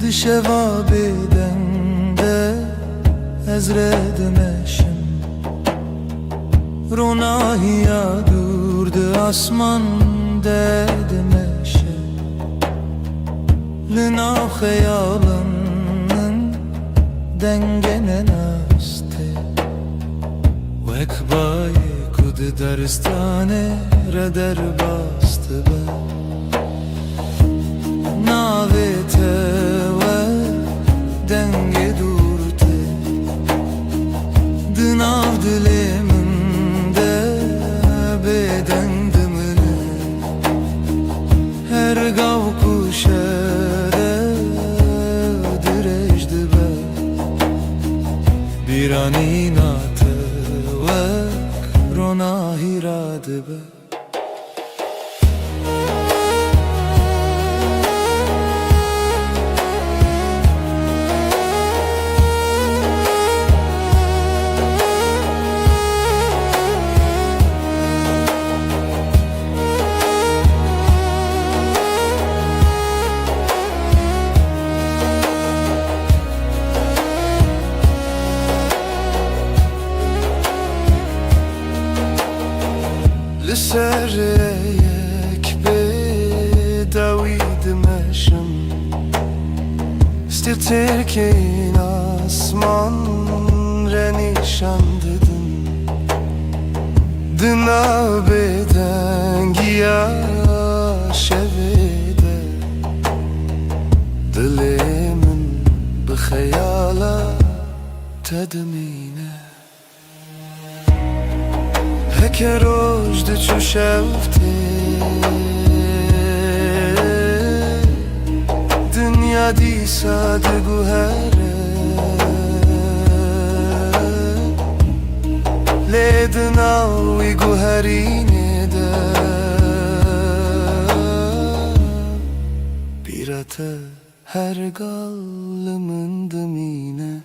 Dışeva bedende ezredemeşim Ronahiya durdu asman dedemeşe Lina hayalının dengene naste Vekbayi kudu daristane reder bastı be Navete ve denge durte Dınav diliminde beden dımını Her gav kuşere direjdi be Bir an inatı ve ronahiradı be Sereyek bedaviydim eşim Stirterken asman renişan dedin Dına beden giya şevede Dilimin bixeyala tedmine Heke rojde çu şevte Dünya disa de guhere Lednavi guherine de Birate her gallımın dımine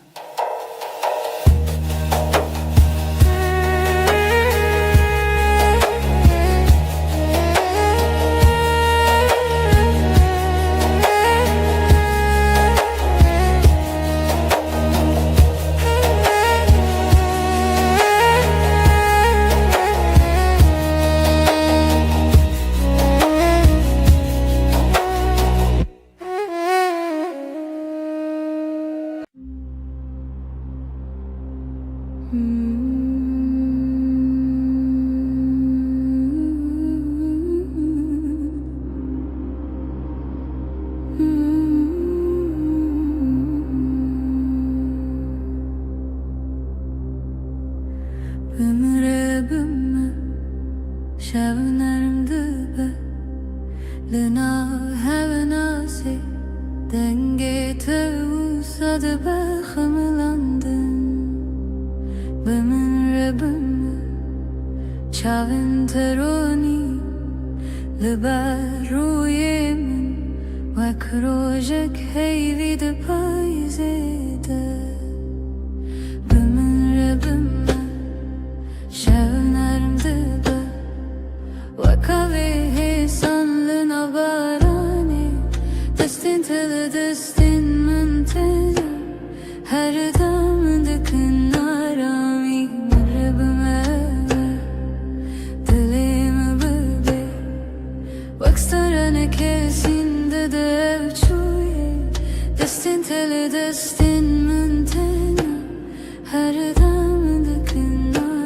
Ömrübümü şevnerimdi be Lina hevenasi denge tevsadı be Hımlandın Ömrübümü çavin teroni Liber yemin ve krojek heyvide payzede Ömrübümü şevnerimdi be Vakavi hesanlı nabarani Destin tili destin müntezem Her damdıkın arami Mırrabıma dilimi bebe Vakstarane kesinde de evçuye Destin tili destin müntezem Her damdıkın arami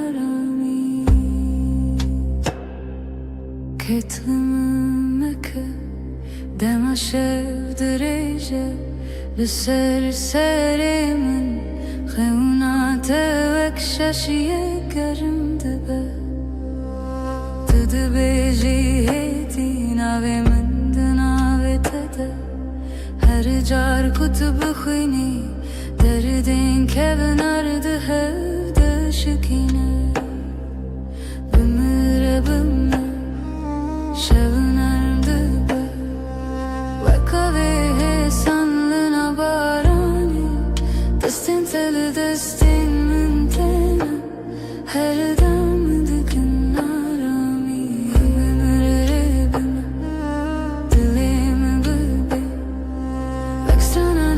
Ketlimeke dema şevdireje Lüser serimin Xevna tevek şaşiye gerimdi be Tıdı beji heti navemin dınavete Her car kutubu khini Derdin kevin ardı hevde şikine Bümüre şevnerimdi be Vakavi hesanlı nabarani Destin teli destin müntena Her damdıkın arami Ömrübüme dilimi bebe Vekstrana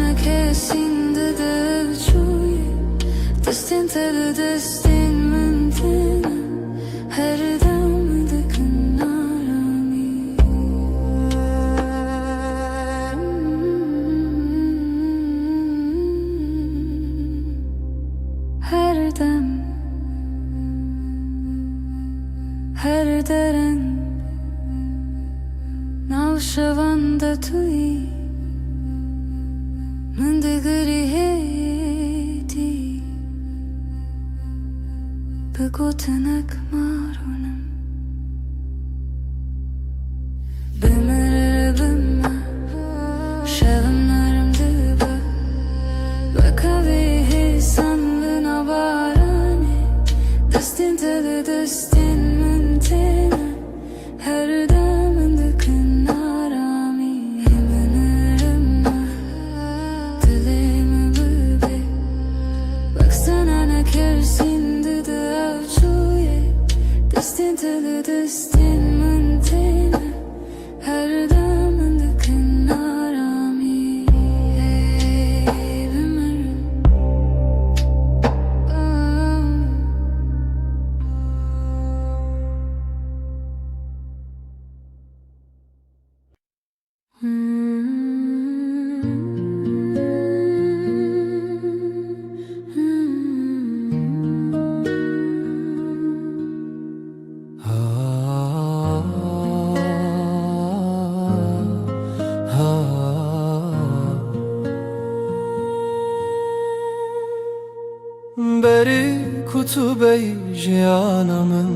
شوند توی من دگری هیتی بگو تنک مارونم بمر بمر شبنارم دبا وکاوی سندن آبارانی دستین تل دستین من تنه her damındıkın arami hemen dilimi bebe baksana ne kersin dedi avçuye destin teli destin mantena her damındıkın arami hemen بری کتبه جیانمın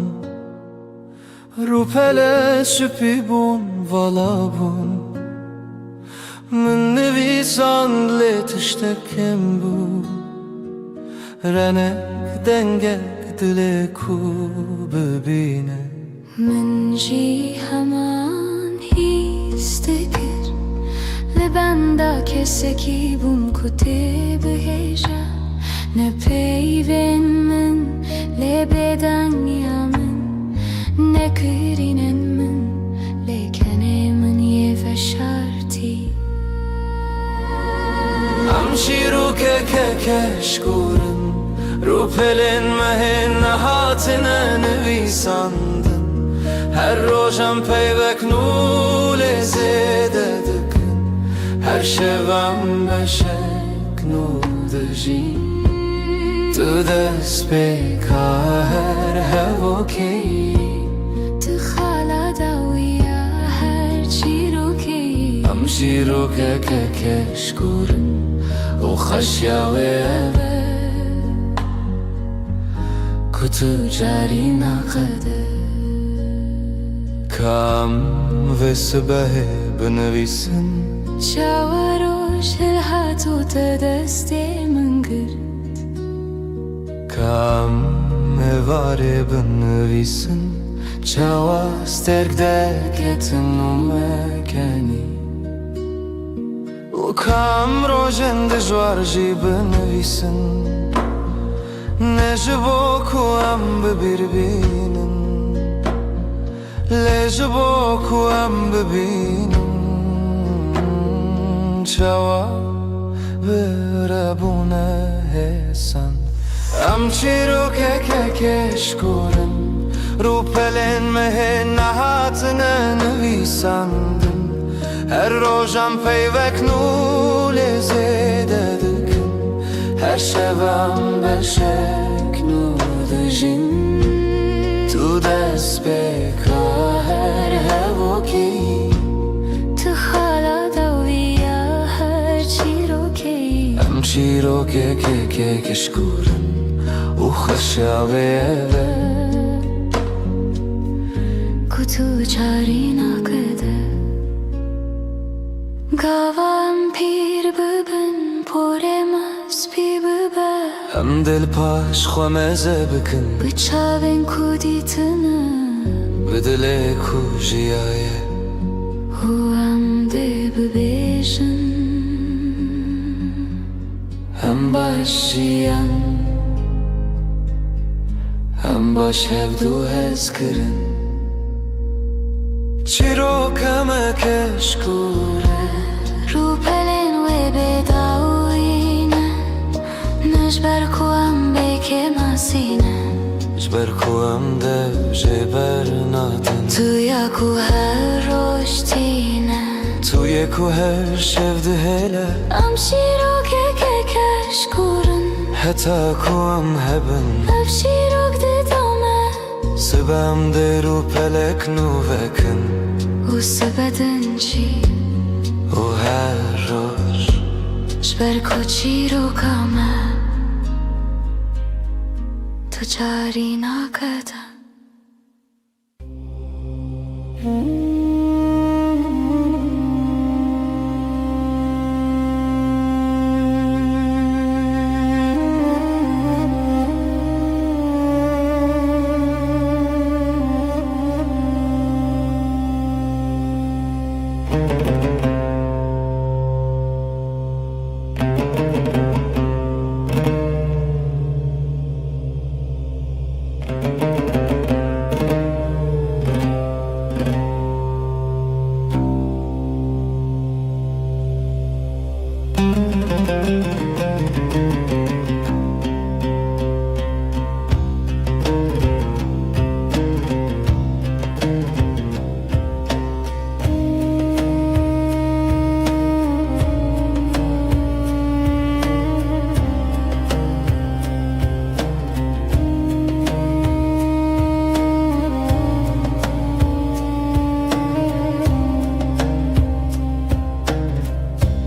روپله سپی بون والا بون من نویسان لیتشتکم بو رنک دنگه دل کو ببینه من جی همان هیستگر لبنده کسی کی بون کتی بهجا نه پیوین من لبدن یامن نه کرینن من لیکنه من یه فشارتی امشی رو که کشکورن رو پلن مهن نهاتنه نویساندن her روشم پیوک نول زیده دکن her شبم بشک نول دجی تو دست بکا her هوکی تو خالا دویا هر چی رو کی امشی رو که کشکورن و خشیاوه کتو جاری نقده کام و سبه بنویسن شاوروش الهاتو تدستی من گرد کام واره بنویسن چاوا سترک درکتن و مکنی و کام روژن دجوار جی بنویسن نجبو کوام ببیربینن لجبو کوام ببینن چاوا بربونه هسن امچی رو که کشکورن رو پلن مه نهاتنه نویسندن her روژم پیوک نول زیده دکن her شبم بشک نول جین تو دست بکا her هوکی تو خالا دویا هر چی رو کی امچی رو که کشکورن و خشاوه کتو چاری نکده گاوام پیر ببن پرمز پی ببر هم دل پاش خومزه بکن بچاوین کودیتنه بدل کو جیایه هو هم ده ببیشن هم باش جیان هم باش هفدو هز کرن چی رو کمه کشکوره رو پلن و بداوینه نجبر کوام بکه مسینه جبر کوام دو جبر نادن تویا کو هر روشتینه توی کو هر شفده هله امشی رو که کشکورن حتی کوام هبن افشی رو گده دامه سبام درو پلک نو وکن و سبدنچی و هر روز جبر کچی رو کامه تو جاری نکدم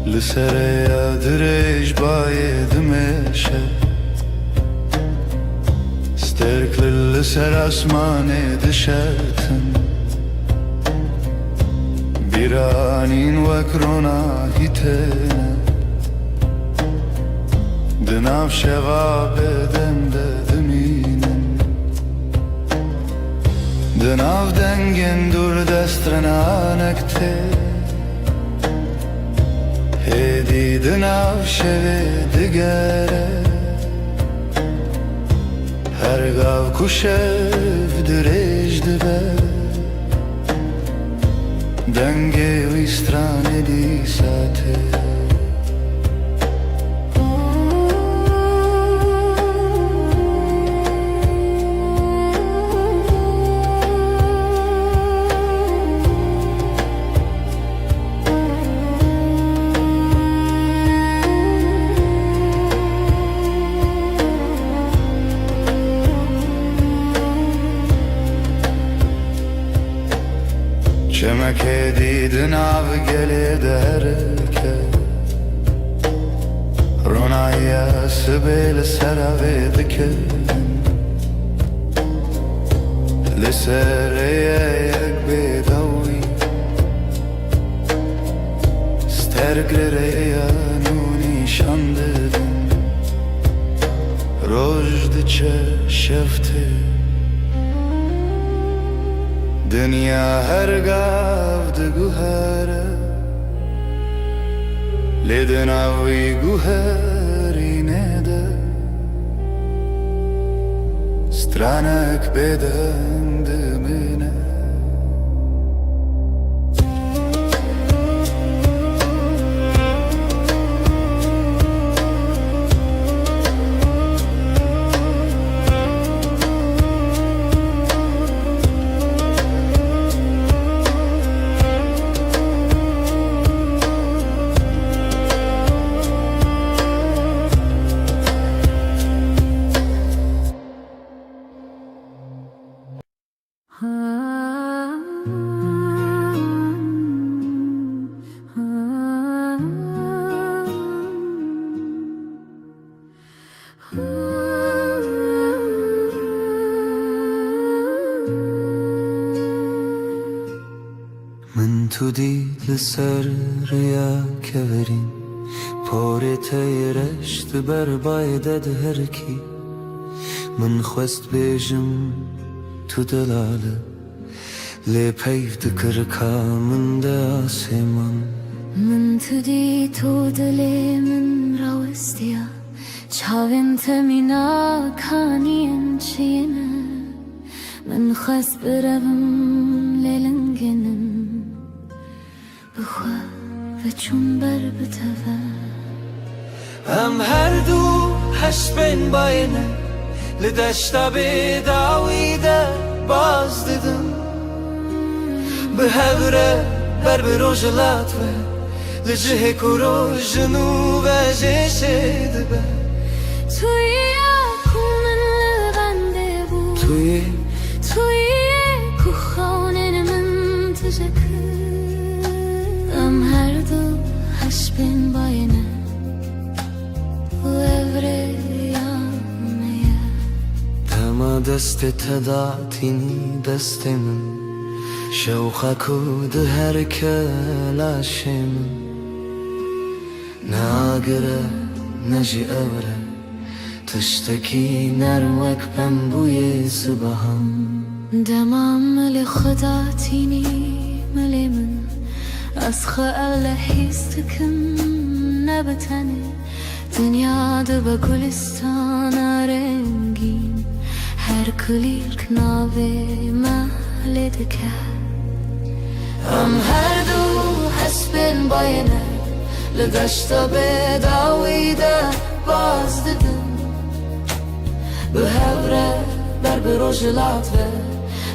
لسر یادرش باید میشه استرکل لسر آسمان دشتن بیرانین وکرونا هیتنه دناف شغاب دم دمینن دناف دنگن دور دسترنانکته هدی دناف شوه دگره هرگاه کشف درش دبه دنگه ویسترانه دی ساته چمکه دیدن آب گله درکه رونایی سبیل سراوی دکه لسر یک بیداوی سترگره نونی شانددن رجد چه شفته دنیا هرگاه دگوهره لیدناوی گوهری نده سترانک بدن دمینه من تو دید سر ریا کورین پاره تیرشت بر بایدد هرکی من خواست بیجم تو دلاله لی پیف دکر کامن ده آسمان من تو دی تو دلی من راوستیا چاوین تمینا کانین چینه من خواست بروم لیلنگنم بخوا و چون بر بتوه هم هر دو هش بین باینه لدشتا بیداویده باز دیدم به هوره بر بروجلات و لجه کرو جنوب جشه دبه توی اکومن لبنده بود توی اکو خانه من تجکر حسبين باينة وأبريانية دما دست تداتيني دست من شوقك ودهر كلاشم ناقرة نجي أورا تشتكي نروك بمبوي سبهم دمام لخداتيني ملي من أسخى ألا حيستكن نبتني دنيا دبا كلستان رنگين هر كلير كنابي مهلدك هر دو حسبين باينه لدشتا بداويده باز ددن بهوره بر بروجلات و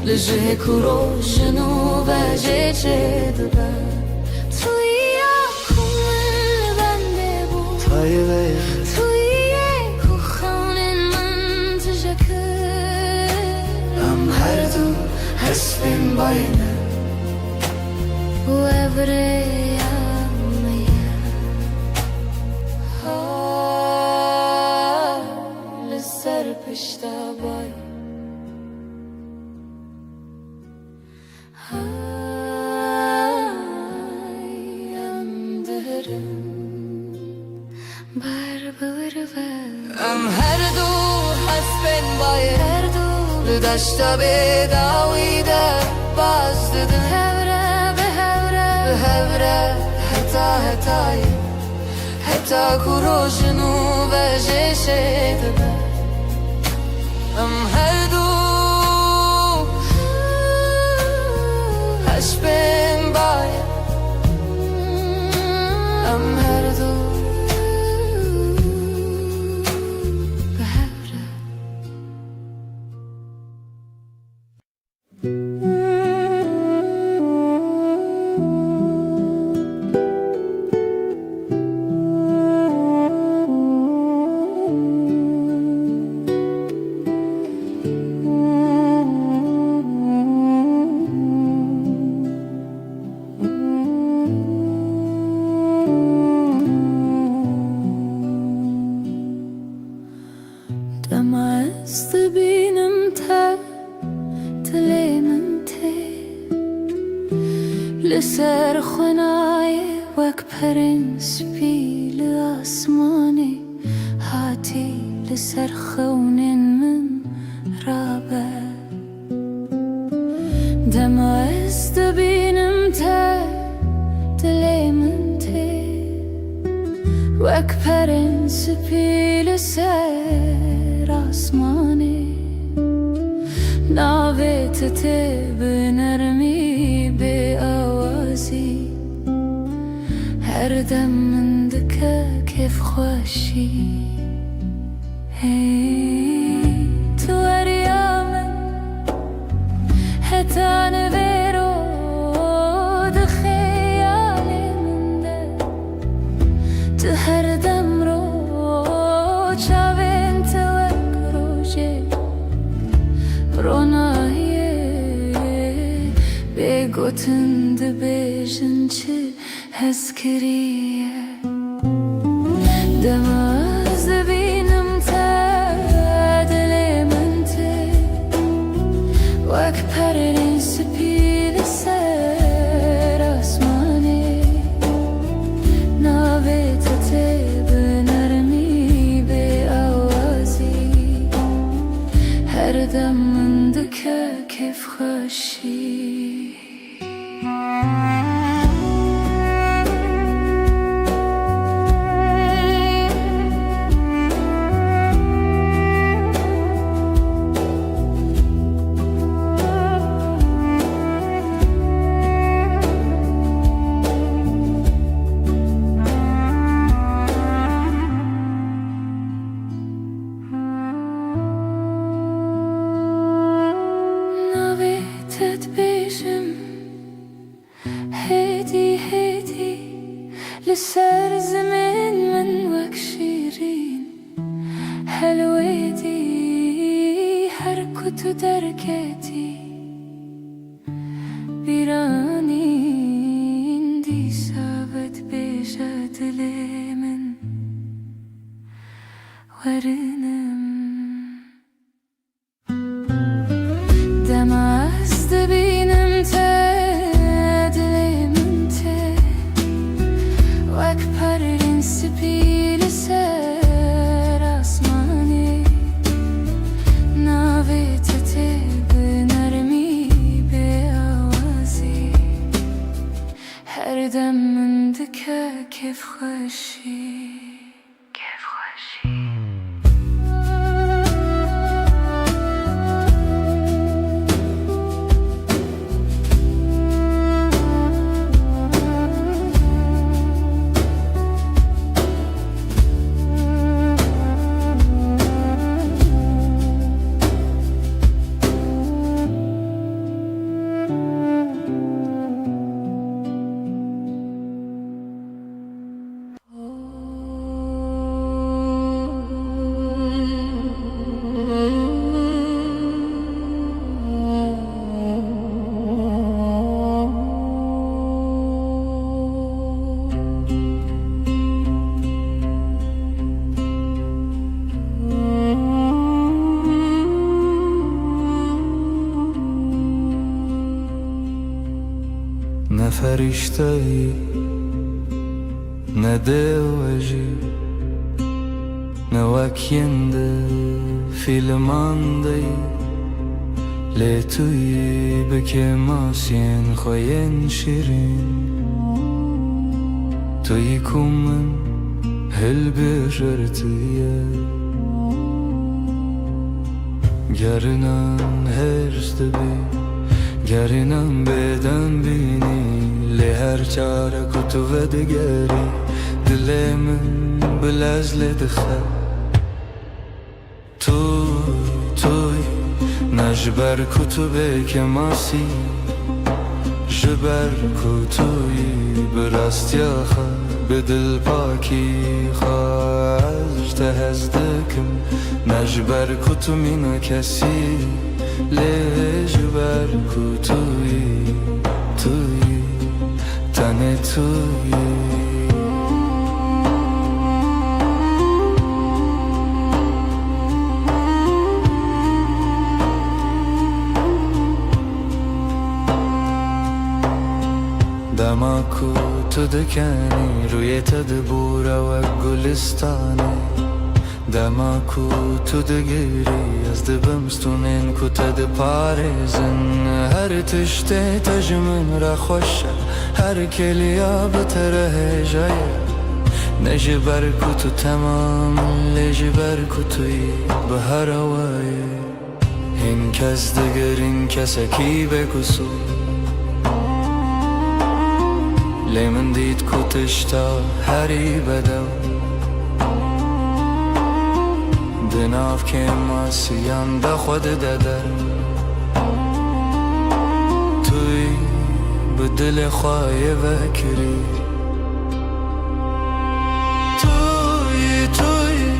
لجه كورو جنوب جيجه دبا تويا كون بنده بو طيبه تويا كو خونن من تجكر هر دو حسبين باينه وأبريانية لسر پشتا باي هر دو حسبين باينه هر دو لدشتا بداويده باز ددن هوره به هوره هوره حتى كورو جنوب جيشه دبا هر دو حسبين باينه هر دو به هوره دمعست بینم تا تليمن تي لسر خناي وك پرنس بي لآسماني هاتي لسر خونن من رابه دمعست بینم تا تليمن تي وك پرنس بي لسر آسماني ناوت ته بنرمی به آوازی هر دم من دکه کیف خوشی تو اریامن حتی نویرو دخیال من ده تو هر دم رو چاوین تو روشه رونایه بگوتن دبیجن چه هزکریه دماز بینم تا دل من ته وک پرین سپیل سر آسمانه ناویت ته بنرمی به آوازی هر دم من دکه کیف خوشی لسر زمن من وك شيرين حلوتي حركة دركتي بيراني اندي سابت بجد هر دم من دکه کیف خوشی نه فرشته‌ای نه دلوجی نه وکینده فیلماندهی لی توی بکه ماسین خوین شیرین توی کومن هل بجرتیه گرنن هرست بی گرنم بدن بینی لی هر چاره کتو و دگری دل من بلزل دخل توی نجبر کتو بکه ماسی جبر کتوی براستی آخه به دل پاکی خواهد تهزدکم نجبر کتو مینا کسی لجبر کتوی تنه توی دماکو تو دکنی روی تدبور و گلستانه دماکو تو دگیری از دبمستونین کو تد پارزن هر تشته تجمن را خوشه هر کلیا بتره جایه نجبر کتو تمام لجبر کتوی به هر وای این کس دگر این کسکی بکسو لی من دید کتشتا هری بدو دناف که ماسیان دا خود دادر توی به دل خواهی وکری توی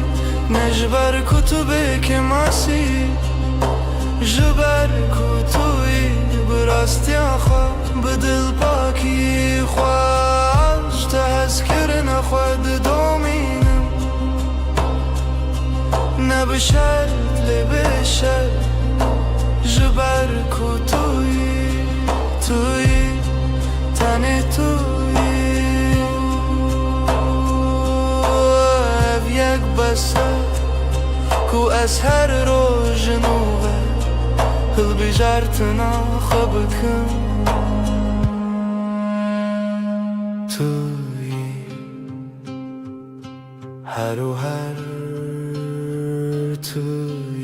نجبر کتو که ماسی جبر کتوی براستی آخوا به دل پاکی خواهش تذکر نخواد دومینم نبشرت لبشر جبر توی تنه توی اب یک بسر کو از هر روز نوه هل بجارتنا خبکم توی هر و هر توی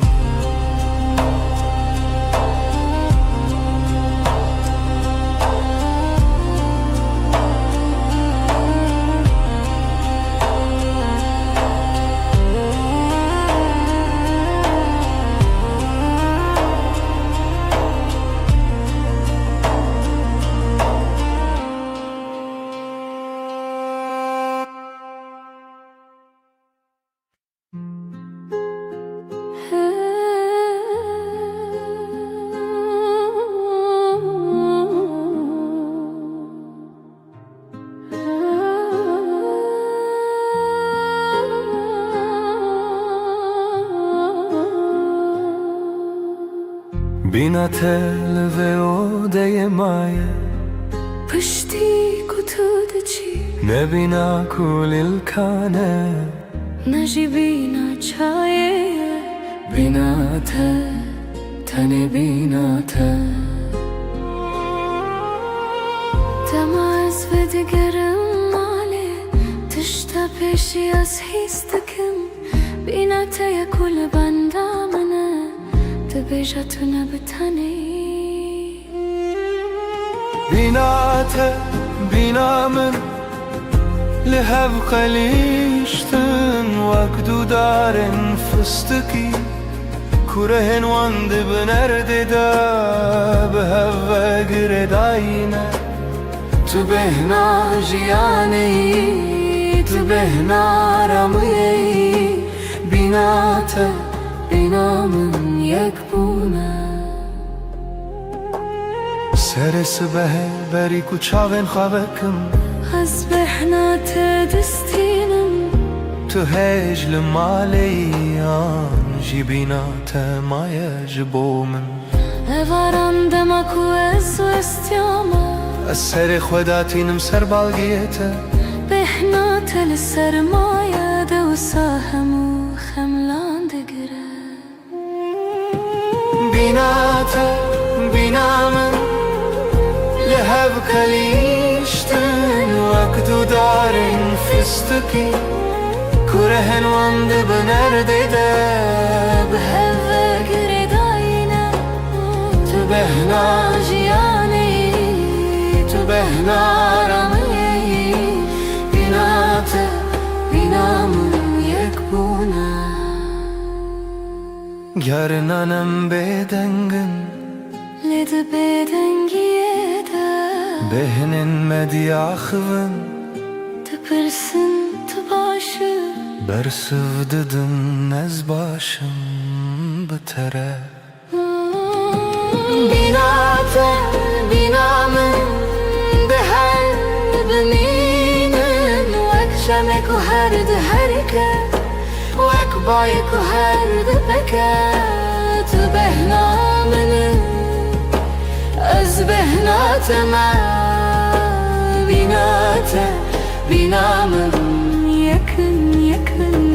بینا تل و اوده مایه پشتی کتود چی نبینا کل الکانه نجی بینا چایه بینا بینا تا تماز ve digerim male tişta peşi az histakim binataya kul bandamana tebejatuna bitani بیناته بینامن لهب قلیشتن وقدو دارن فستکی کرهن واند بنرده دا به هوا گرداینه تو بهنا جیانی تو بهنا رمیی بیناته بینامن یک بونه سر سبه بری کوچاون خوابکم از بهنات دستینم تو هجل مالیان جیبینات مایج بومن اوارم دمکو از و استیامه از سر خوداتینم سر بالگیته بهنات لسرمایه دو ساهمو خملان دگره بیناته بینامن لهب کلیشتن وقدو دارن فستکی کرهن واند بنرده ده به هوا گرداینه تو بهنا جیانی تو بهنا رمیی بیناته بینامون یک بونه گرنانم بدنگن لد بدنگیه ده بهنن مدیاخون تپرسن تباشه برسوددن از باشم بتره بیناته بینامن به هر بمینن وک شمک و هر ده هرکه وک بایک و هر ده بکه تو بهنامن از بهنات ما بیناته بینامن یکن یکن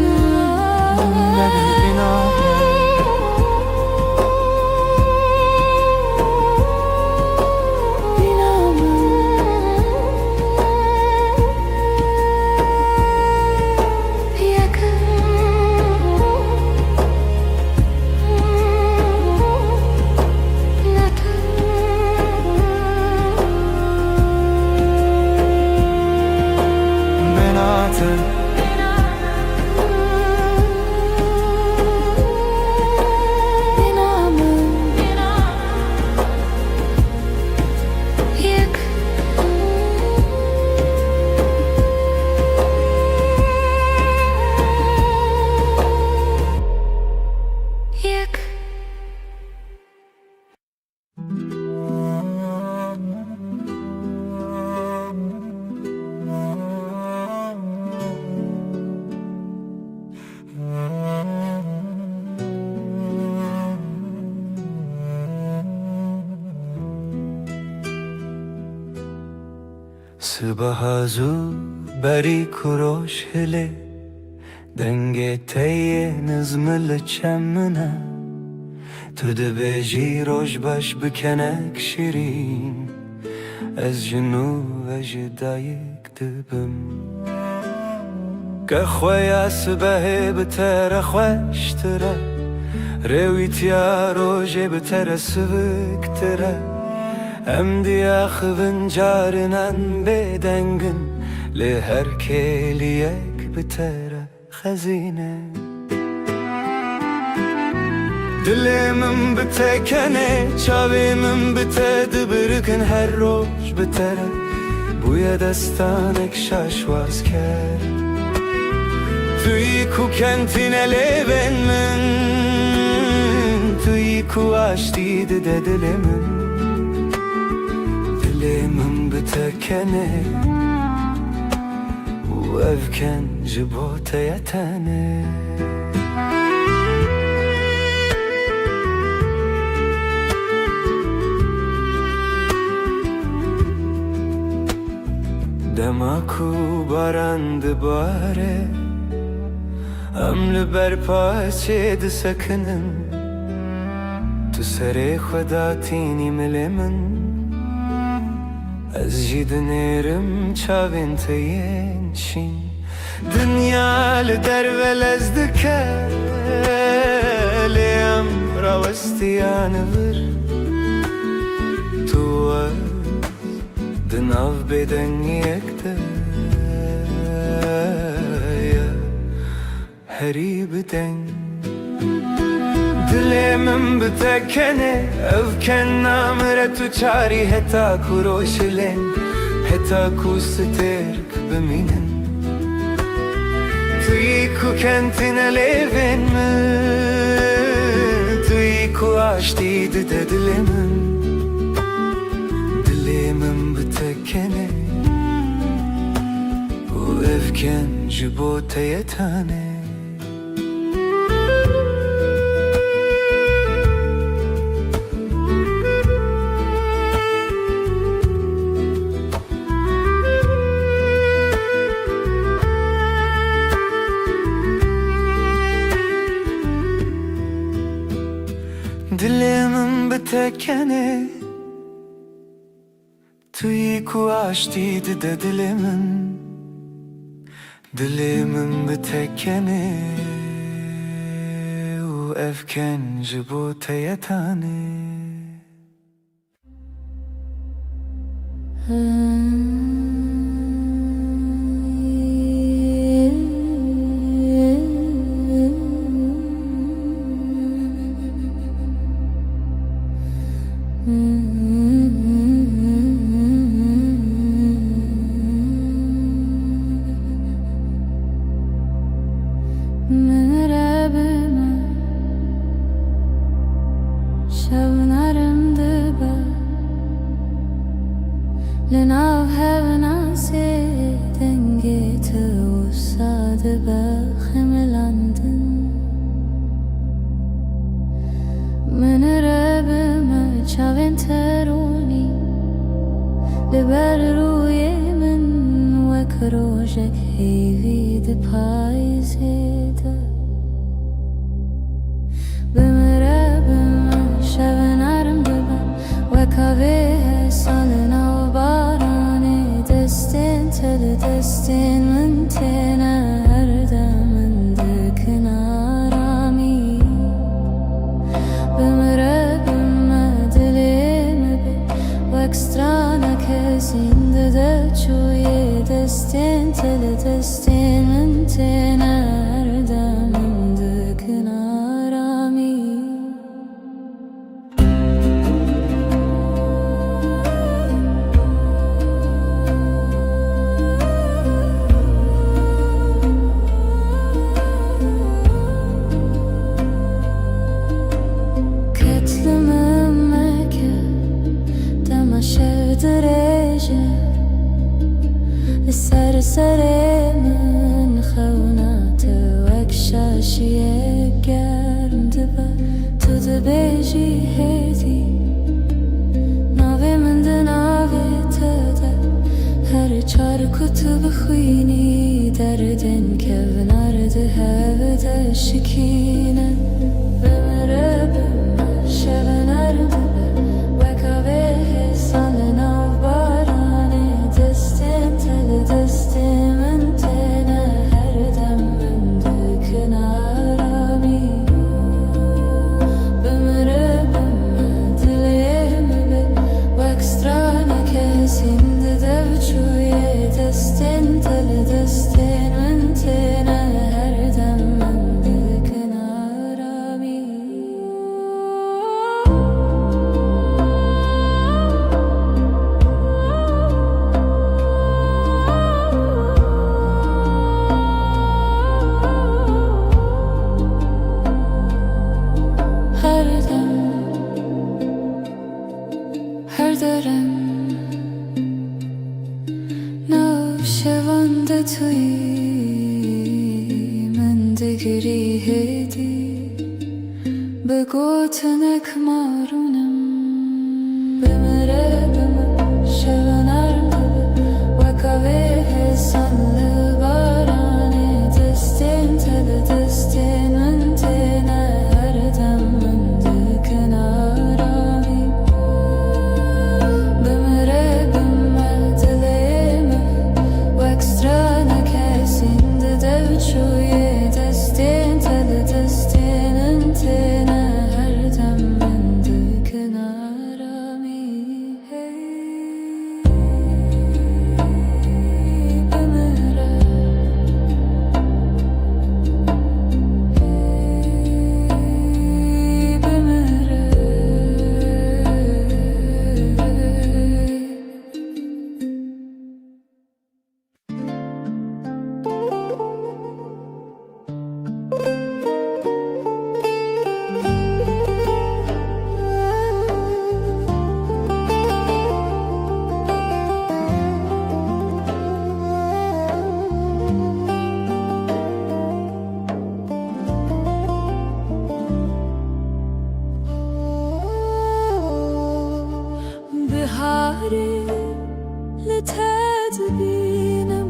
سبحازو بری کروش هله دنگ تیه نزمل چمنه تو دبیجی روش باش بکنک شیرین از جنو و جدایک دبم که خویا سبه بتر خوشتره رویتیا روژه بتر سبکتره ام دیا خوین جارنان بدنگن لهر کلیک بتره خزینه دلمم بتکنه چاویمم بتد برکن هر روز بتره بوی دستانک شاشواز کرد توی کو کنتینه لیبن من توی کو آشتی ده دلمم دلمم بتکنه و افکن جبوت یتنه دماکو بارند باره امل بر پاچه ده سکنن تو سر خدا تینی مل من Ez jî dinêrim çavên te yên şîn Dinya li derve lez dike Lê em rawestiyan vir Tu ez di nav bêdengiyek de herî bi deng Dilê min bi te kenê ev ken namire tu çarî heta ku roşilên heta ku stêrk bimînin Tu yî ku kentîne lêvên min Tu yî ku aştî dide dilê min Dilê min bi te kenê û ev ken ji bo te ye tanê Dilê min bi te kenê Tu yî ku aştî dide dilê min Dilê min bi te kenê û ev ken ji bo te ye tanê لناو هفنا سيدنگي توصاد بخملاندن من ربما چاوين تروني لبر روی من وك روشك هيوي دي پايزيده بمربما شبنارم دبا وكاوه سالنا Tell destin من tena her damen dikn arami Bimrabima dilime be Vakstrana kezinde de çuye destin Tell destin من tena her damen dikn arami سر من خونات وك شاشية گرم دبا تو دبيجي هيدي ناوي من ده ناوي تدا هر چار كتب خويني دردن كونار ده هفده شكينة بمرب شبنار دبا وكاوه سالنا بارانه دستن تل دستن من تنه هر دم من دکن آرامی بمربم دلیم به وکسترانه کسینده دو چویه دستن تل دستن من تنه هر دم من دکن آرامی her darem navşevanda tuyi من دگری هدی به گوتنک مارونم بمره شبنرم وکاوه حسان لبارانه دستین تل دستین من تینه هر دم من دکن آرامی بمره dibinem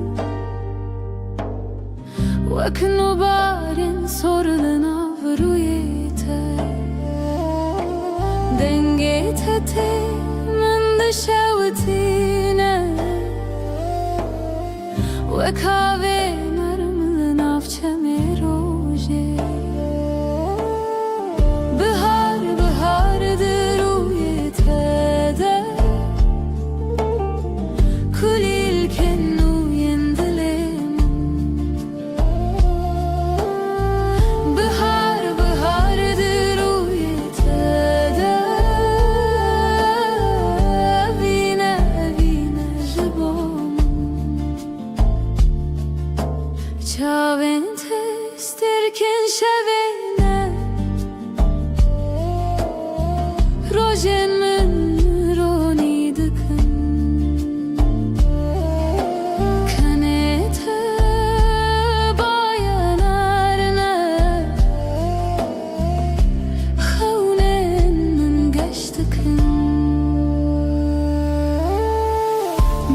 Wek nubarên sorli nav rûyê dengê te tê min dişewitîne Wek avê nerm li nav çemê rojê Bihar bihardir rûyê te de Kulîlkên nû yên dilê min Bihar bihardir rûyê te de Evîne evîne ji bo min Çavên te stirkin şevê ne Rojên min ronî dikin Kenê te bayanar ne Xewnên min geş dikin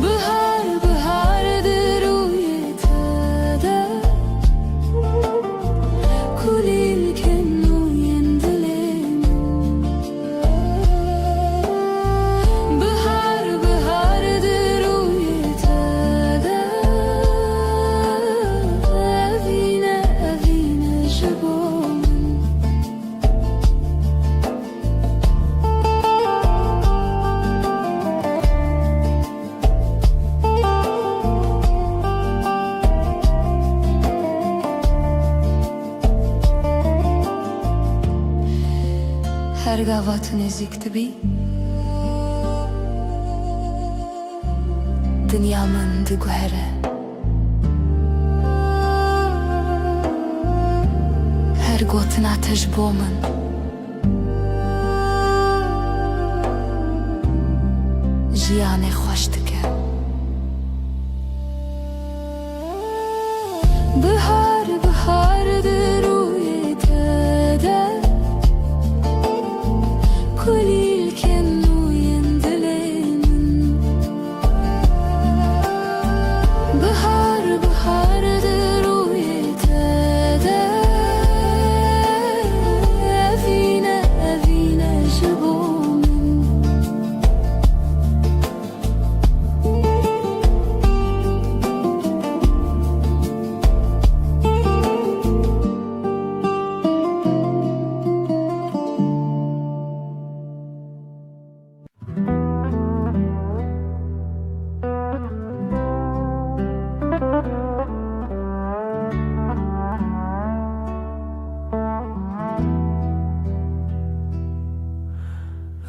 Bihar bihardir rûyê te de Kulîlkên nû yên dilê min Bihar bihardir rûyê te de Evîne evîne ji bo min Her gava tu nêzik dibî Dinya min diguhere Her gotina te ji bo min Jiyanê xweş dike Bihar bihardir rûyê te de Kulîlkên nû yên dilê min Bihar bihardir rûyê te de Evîne evîne ji bo min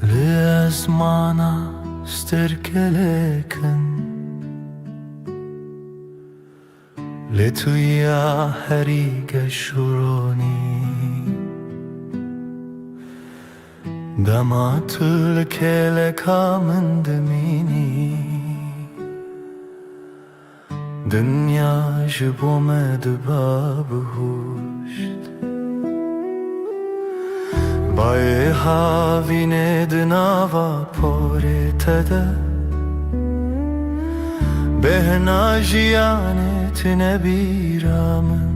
Li esmana sterkelekin Li tuya herî geşûronî Dema tu li kêleka min dimînî Dinya ji bo me diba bihuşt Bayê havînê di nava porê te de Bêhna jiyanê tune bîra min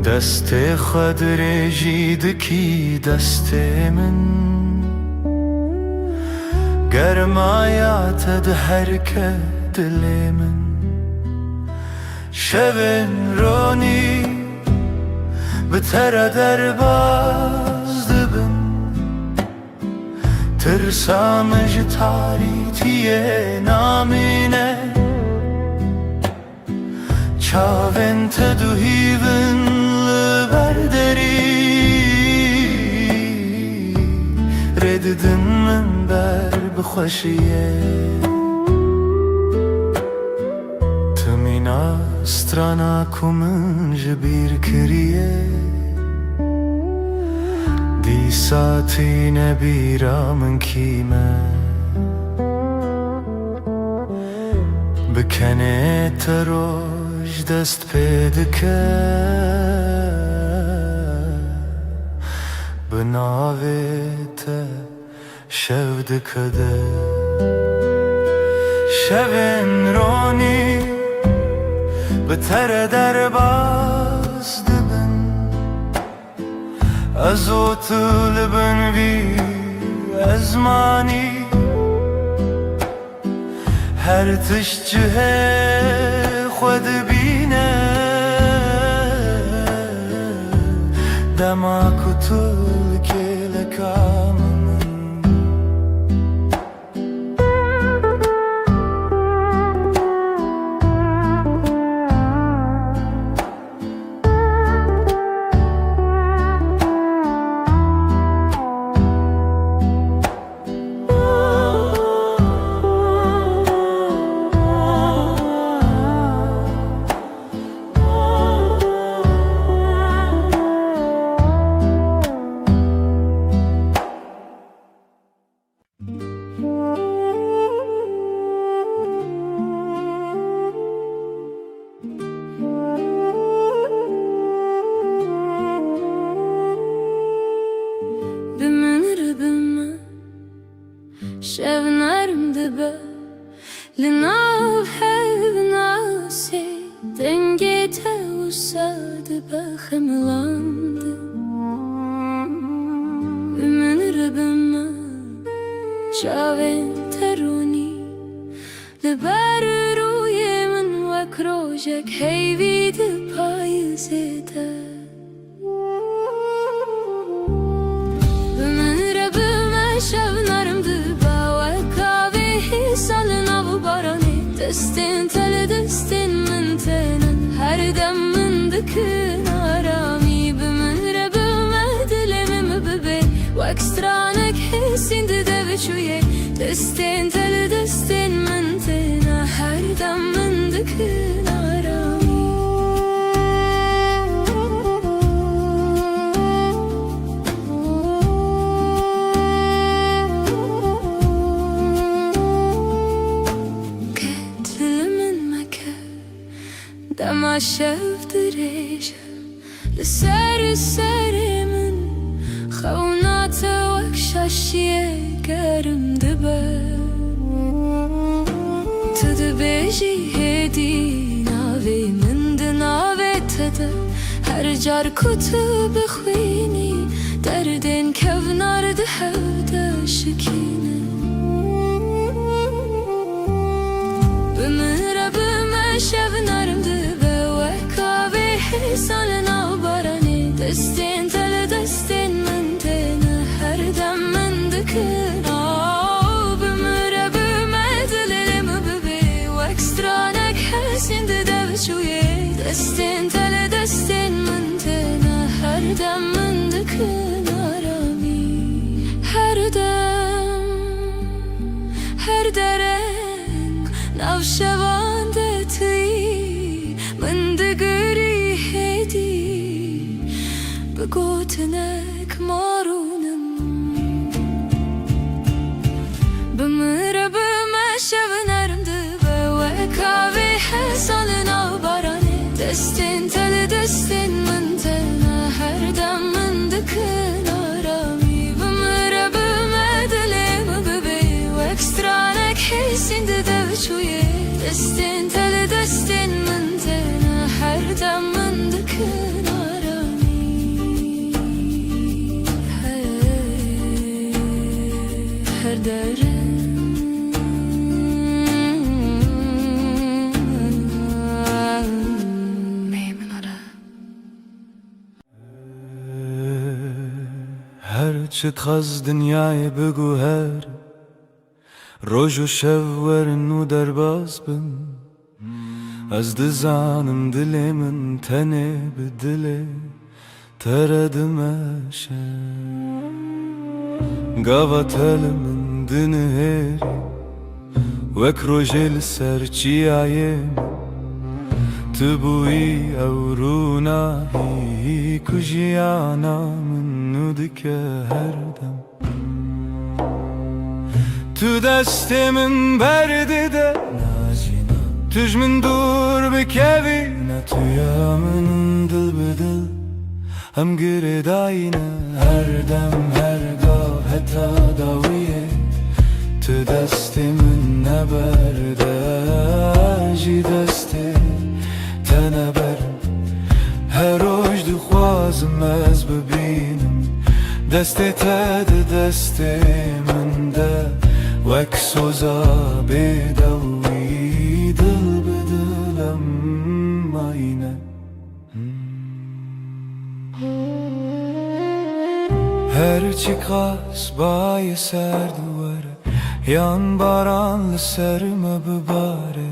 Destê xwe dirêjî dikî destê min Germaya te diherke dilê min Şevên ronî bi te re derbas dibin Tirsa me ji tarîtiyê namîne Çavên te duhîvin li ber derî Rê didin min ber bi xweşiyê Tu mîna strana ku min ji bîr kiriye Dîsa tîne bîra min kîme Bi kenê te roj dest pê dike Bi navê te şev dikede شبن رونی به تر در باز دبن از او طلبن بی ازمانی هر تشجه خود بینه دما کتل که لکامن شبنرم دبه لناو هب ناسي دنگت وساد بخملاند من ربما شاوين تروني لبر روی من وکروجک هیوید پایزده من ربما شبنرم دبه salına bu barani destin tele destin mentenen her dem mındıkın arami bimin rebime dilemimi bebe ve ekstranek hissindi deviçuye destin tele destin mentena her dem mındıkın arami دما شفت ريشة لسر سرمن خونات وكشاشية كرم دبا تدبيجي هدي ناوي من دناوي تدا هر جار كتب خويني دردين كفنار دهودا شكينة بمن ربما شبنارم salına barani destin tele destin mentena her dem mendikın bümüre bümedilerim bebi ve ekstranek hesindi devçuye destin tele destin mentena her dem mendikın arami her dereng navşevan deti mendigiri بگوتنک مارونم بمره بمه شبنرم دبه و کاوی حسالنا بارانه دستین تل دستین من تنه هر دم من دکن آرامی بمره بمه دلم ببی و اکسترانک حسین دده بچویه دستین تل دستین من تنه هر دم من دکن هرچه تخز دنیای بگو هر روز و شب ورن و درباز بن از دزانم دل من تنه به دل تردمشه قاوة من دنهري وكروجل سرچي عيم تبوي أورونا هي كجيانا من نودك هردم تو دست من برده ده نازينا تج من دور بكوي نتويا من دل بدل هم گرداینه هر دم هر گاه تا داویه تو دست من نبرده دستی تد دستی من ده وک سوزا بدوی دل بدلم آینه هرچی قاس بای سر دواره yan baranlı serme bibare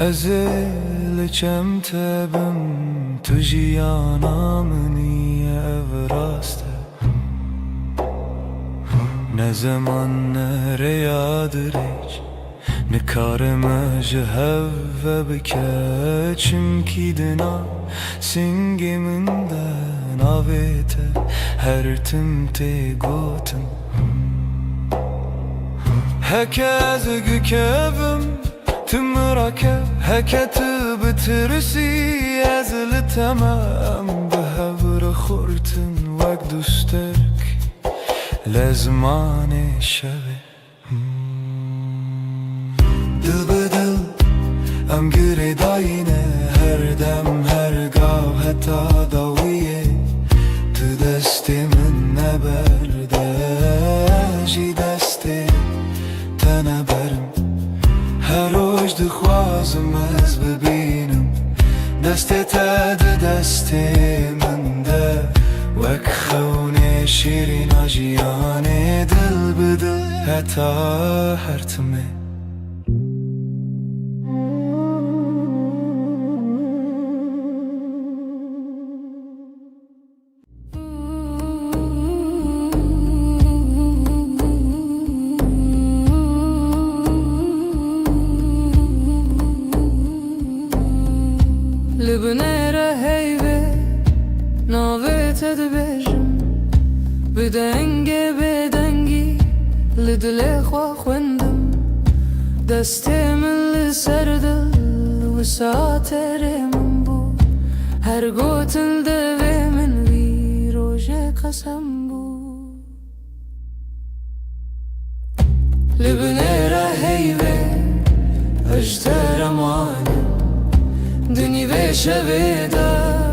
ezil çem tebim tujiyana niye evraste ne zaman nereyadır hiç ne kareme jeheve bike çünkü dina singiminden avete her timte gotum Hekez gükevim tımrake heketi bitirisi ezli temem behevr khurtin vak dusterk lezmane şevi Dil bedil em gire dayine her dem her gav heta daviye tu destimin neberde ji desti تنبرم هر روز دخوازم از ببینم دست تد دست من ده وک خونه شیرین آجیانه دل بدل حتی هرتمه لبنيرة هيبة ناويت دبجم بدنگي لدلي خوا خوندم دستي من لسردل وساتر من بو هر قوتل دوي من وي روجه قسم بو لبنيرة هيبة اجتر ماني دنی به شویده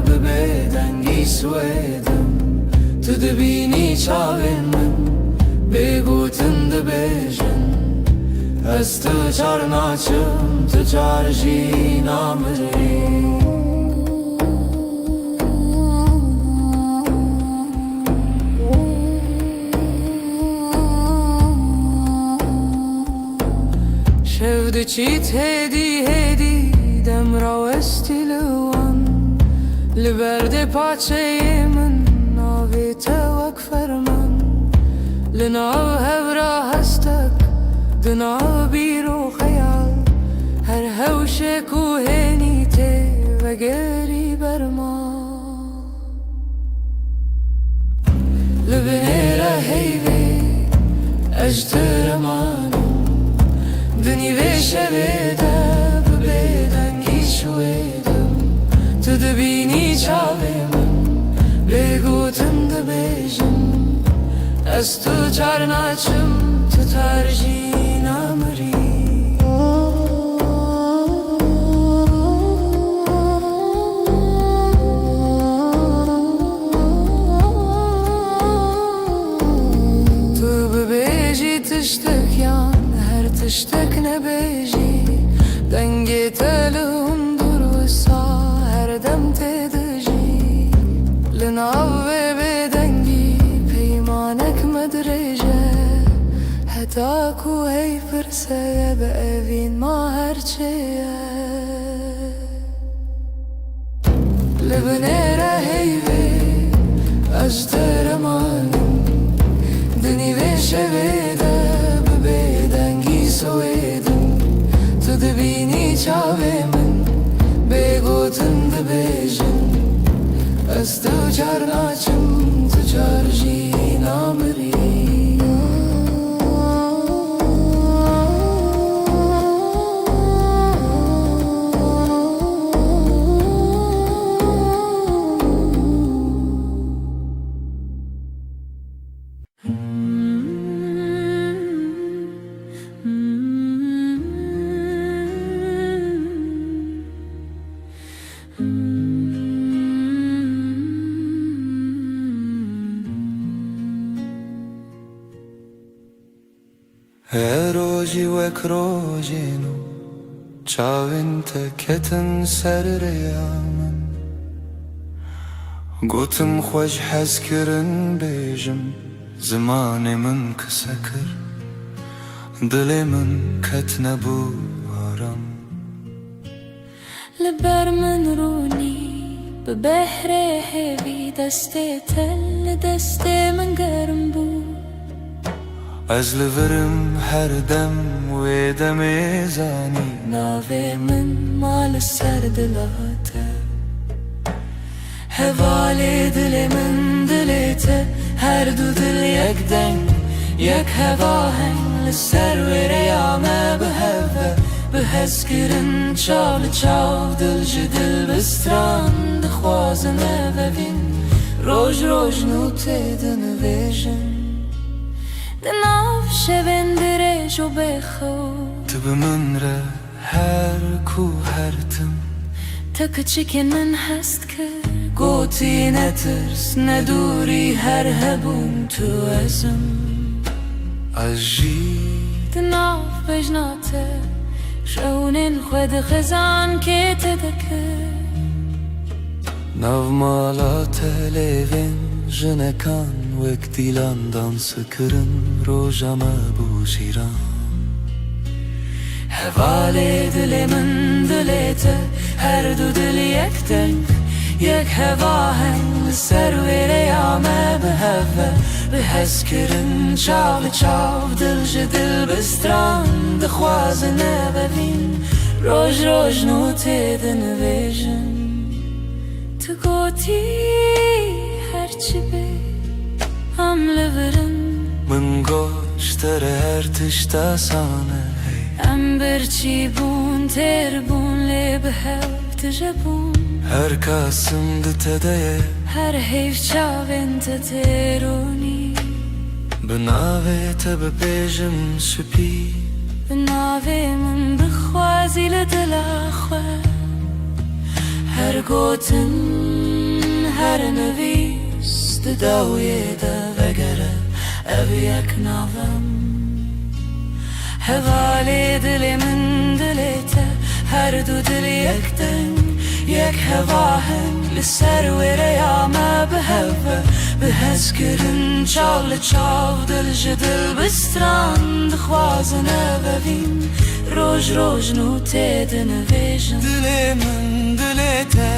به بدنگی سویدم تو دبینی چاوین من بگوتن دبیجن از تو چار ناچم تو چار جینا مری شود چیت هدی دم را استیلوان لبرد پاچه من ناوی توک فرمن لناو هورا هستک دناو بیرو خیال هر هوش کوهنی ته و گری برما لبنیره هیوی اجتر مانو دنی ویشه بیده تو دبینی چاوی من بگوتن دبیجن از تو چار ناچم تو ترجی نامری تو ببیجی تشتک یان هر تشتک نبیجی دنگی تلون هر دم تدجی لناوی بدنگی پیمانک مدرجه حتی کو هی فرسه بأوین ما هرچیه لبنیره هیوی اجتر مانم دنی وی شویده ببیدنگی سویدم تو دبینی چاوی من بگوتن دبیجن از تو چار ناچم تو چار جینا مری وك روجينو چاوين تكتن سر ريامن قوتم خوش حز كرن بيجم زمان من كسكر دلي من كتنبو هرم لبر من روني ببحر هبي دستي تل دستي من قرم بو از لورم هر دم و دم زانی ناوي من مال السر دلاته هوالي دلي من دليته هر دو دل يك دنگ يك هواهنگ لسر وريامه بهوه بهسكرن چال چاو دل جدل بستران دخوازنه و بین روج روج نوته دنویجن دناف شبن دريج و بخو تب من را هر کو هرتم تك چكن من هست كر قوتي نترس ندوري هر هبون تو ازم اجي دناف بجناته شونن خود خزان که تدکر ناو مالا تلوین جنکان وک دیلان دانس کرن روژا مبو شیران هوالي دل من دليته هر دو دل يك دنگ يك هواهنگ لسر وريامه بهوه بهسكرن چاو چاو دل جدل بستران دخوازنه ببین روج روج نوته دنویجن تو گوتی هرچی بی هم لورن من گوشتر هر تشتا سانه ام برچی بون تر بون لی بهو تجبون هر کاسم دتده هر حیف چاوین تترونی بناوه تب بیجم سپی بناوه من بخوازی لدلاخوه هر گوتن هر نویس دداویه دا وگره او یک ناوم هوالي دل من دليته هر دو دل يك دنگ يك هواهنگ لسر وريامه بهوه بهسكرن چال چاو دل جدل بستران دخوازنه ببین روج روج نوته دنویجن دل من دلته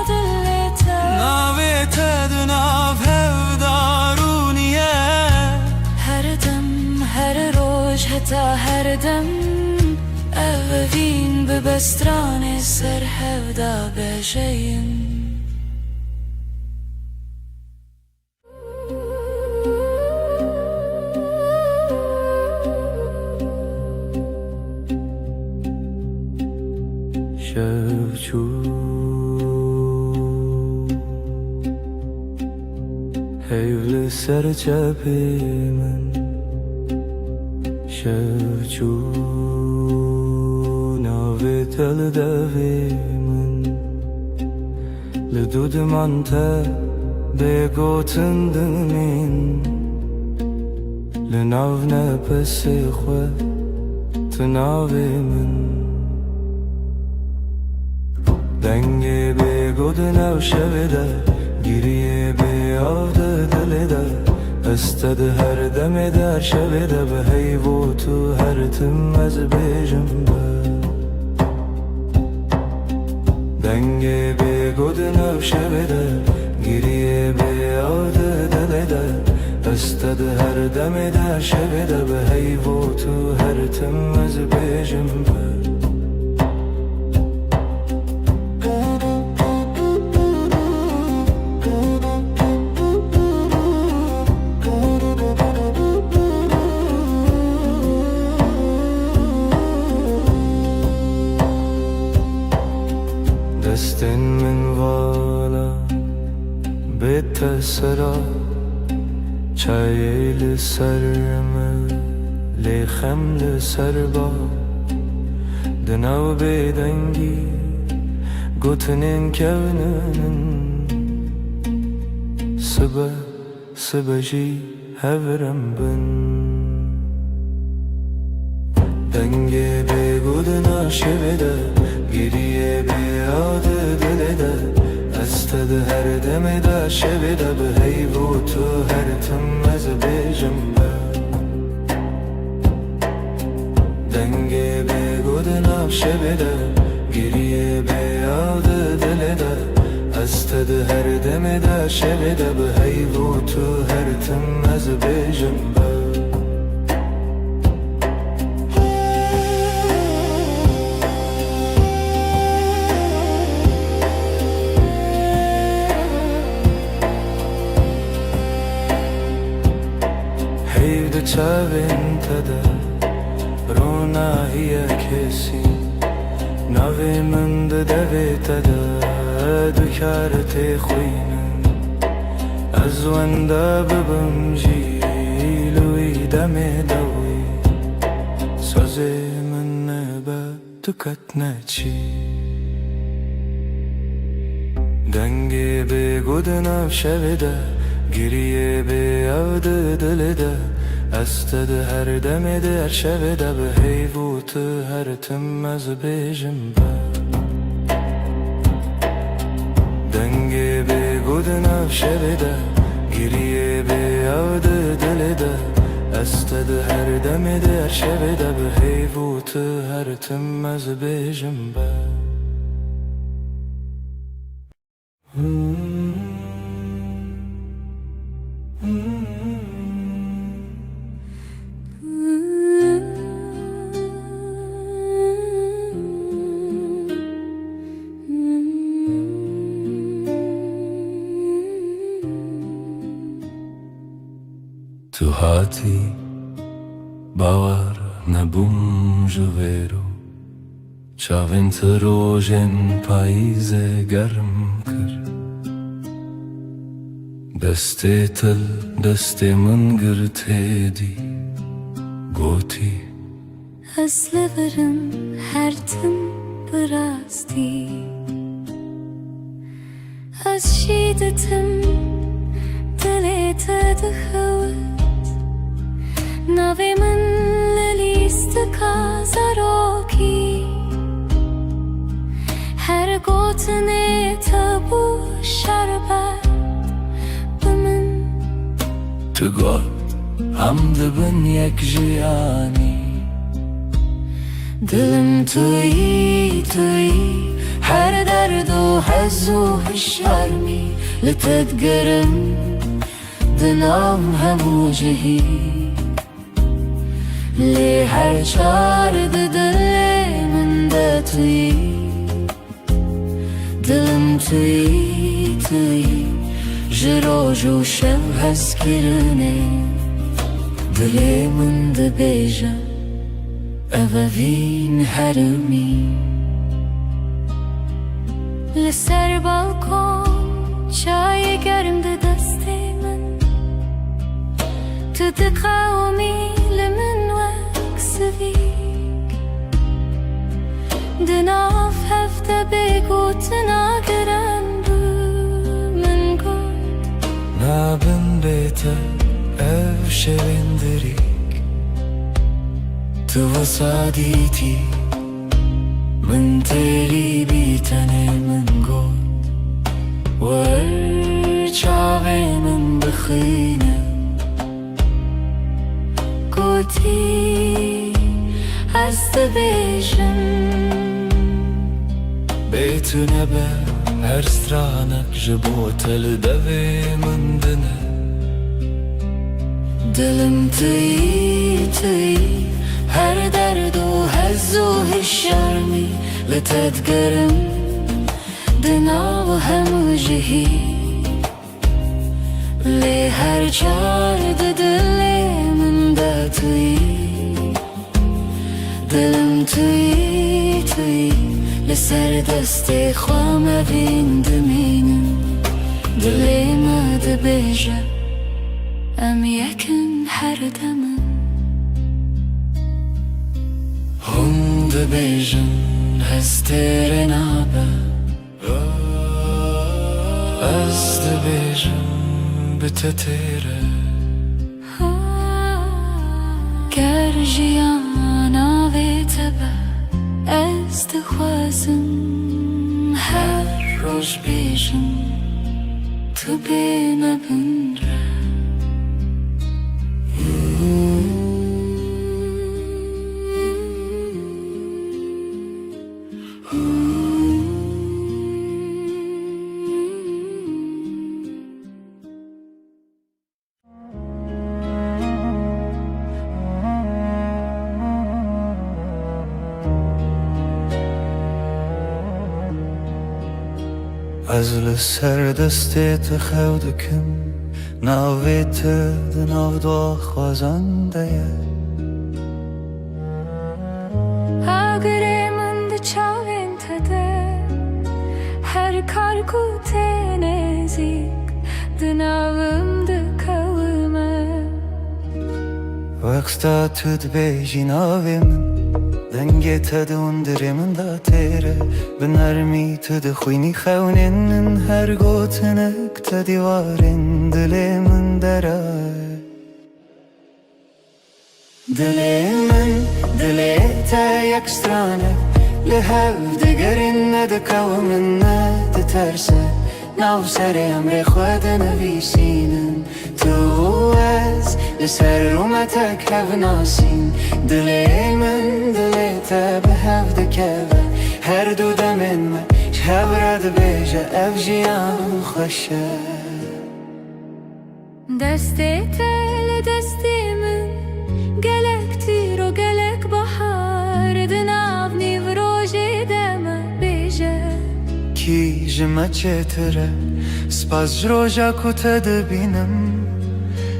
دليته ناویته دناو هف دارونیه هر دم هر روج حتا هر دم اوین ببستران سر هفدا بجین شوچو هیول سر چپی من شوچو ناوی تل دوی من لدود من تا بگوتن دمین لناو نپس خو تناوی من دنگی بگود نو شویده گیریه به آفده دلیده استد هر دم در شویده به حیو تو هر تم از بیجم به دنگی بگود نو شویده گیریه به آفده دلیده استد هر دم در شویده به حیو تو هر تم از بیجم به دستن من والا بیت سرا چای لسرم لیخم لسر با دناو بیدنگی گوتنین کونن سبا جی هورم بن دنگه بگودنا شبده گریه بیاده دلده استد هر دمده شبده به هیو تو هر تم از بیجنبه دنگه بگودنا شبده گریه بیاده دلده استد هر دمده شبده به هیو تو هر تم از بیجنبه هیو چاوین تده رونا هی کسی نوی من ده دوی تده دکارتی خوینم از ونده ببم جیلوی دمی دوی سازی من نبه دکت نچی دنگی بگودنم شویده گریه بیاده دلده استد هر دمی در شویده به هیو تو هر تم از بیجنبه دنگی بگودنم شویده گریه بیاده دلده استد هر دمی در شویده به هیو تو هر تم از بیجنبه تو هاتی باور نبوم جویرو چاوین تروژن پاییز گرم کرد دستی تل دستی من گرته دی گوتی از لبرم هر تم براستی از شیدتم دلیت دخوت نوی من للیست کازاروکی هر گوتنه تبو شربت بمن تو گل هم دبن یک جیانی دلم تویی هر درد و حز و شرمی لتدگرم دنام همو جهی لی هر چار دل من ده تویی دلم تویی جروج و شب هست کرنه دلی من ده بیجه اووین هرمی لسر بالکن چای گرم ده دست من تو ده قومی لمن وکسویک ده ناف هفته بگو تناگرن بو من گود نابن بیته او شویندریک تو وصادیتی من تیری بیتنه من گود ور چاوی من بخینه گوتی از دبیجم بیتو نبه هر سترانک جبو تل دوی من دنه دلم تویی هر درد و حز و هشرمی لتدگرم دنا و همو جهی لی هر چار دل من ده تویی دلم تویی لسر دست خوام بین دمینم دلی ما ده بیجه ام یکن هر دمم هم ده بیجن هستر نابه از ده بیجن گر جیانا dixwazim her roj bêjim tu bê me binre. از لسر دستت خودکم ناویت دناو دو خوازنده اگره من ده چاوین تده her karku te nezik dınavım de kavme. وقتا تد بیجی ناویمن دنگی تد اندرمن دا تیره بنرمی تد خوینی خونین هر گوتنک تدیوارین دلی من درای دلی من دلی تا یک سترانه لهو دگرین ندکاو من ندترسه ناو سر امر خود نویسینن تو از لسر رومتک هف ناسین دلی من دلی تا به هف دکوه هر دو دمین ما شهب رد بیجه اف جیان خوشه دسته تل دسته من gelek tiro gelek bahar dinav niv roje deme beje کی جمع چتره سپاس جروجا کتد بینم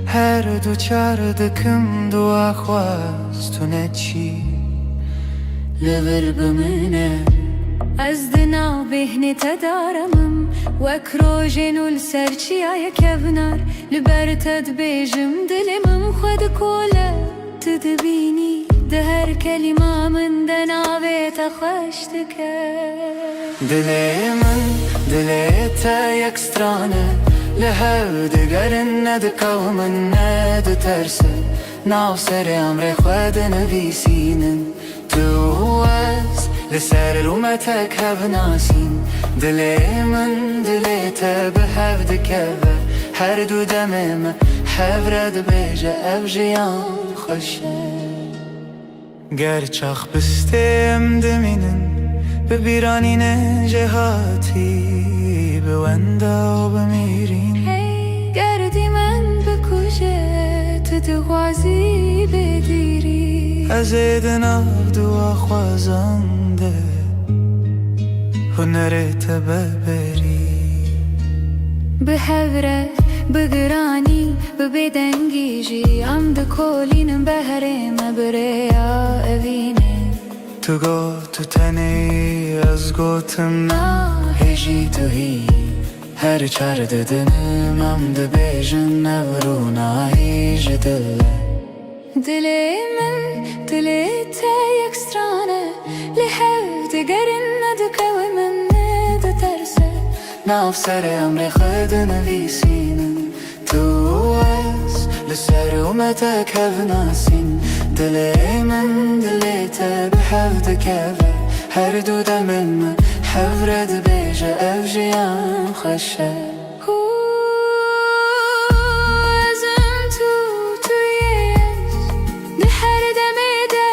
هر دو چار دکم دو خواستونه چی لور بمنه از dinav behne tedaramım وek rojenu lserçi ay kevnar liber ted bejim dilimim xod kole تدبيني ده هر كلمة من ده ناويت أخشتك دلی من دلی تا یک سترانه لهو دگرن ندکاو من ندترسه ناو سر امر خود نویسینن تو از لسر رومتک هف ناسین دلی من دلی تا به هف دکوه هر دو دمم حفرد بیجه اف جیان خوشه گر چاخ بستیم دمینن به بیرانین جهاتی به وندا و بمیرین hey, گردی من بکشه تو دغوازی بدیری از دناو دو خوازنده هنرت ببری به هوره بگرانی به بدنگیجی عمد کلینم بهرم بریا اوینه تو گو تو تنی از گوتم هجی تو هی هر چار ددنم عمد بیجن نورو هیج دله دلی من دلی تا یک سترانه لحو دگرن ندکو من ندترسه ناو سر امر خود نویسینن تو از لسر اومتک هف ناسین دلی من دلی تا به هف دکوه هر دو دمن من حفرد بیجه اف جیان خوشه ازم تویش ده هر دمه ده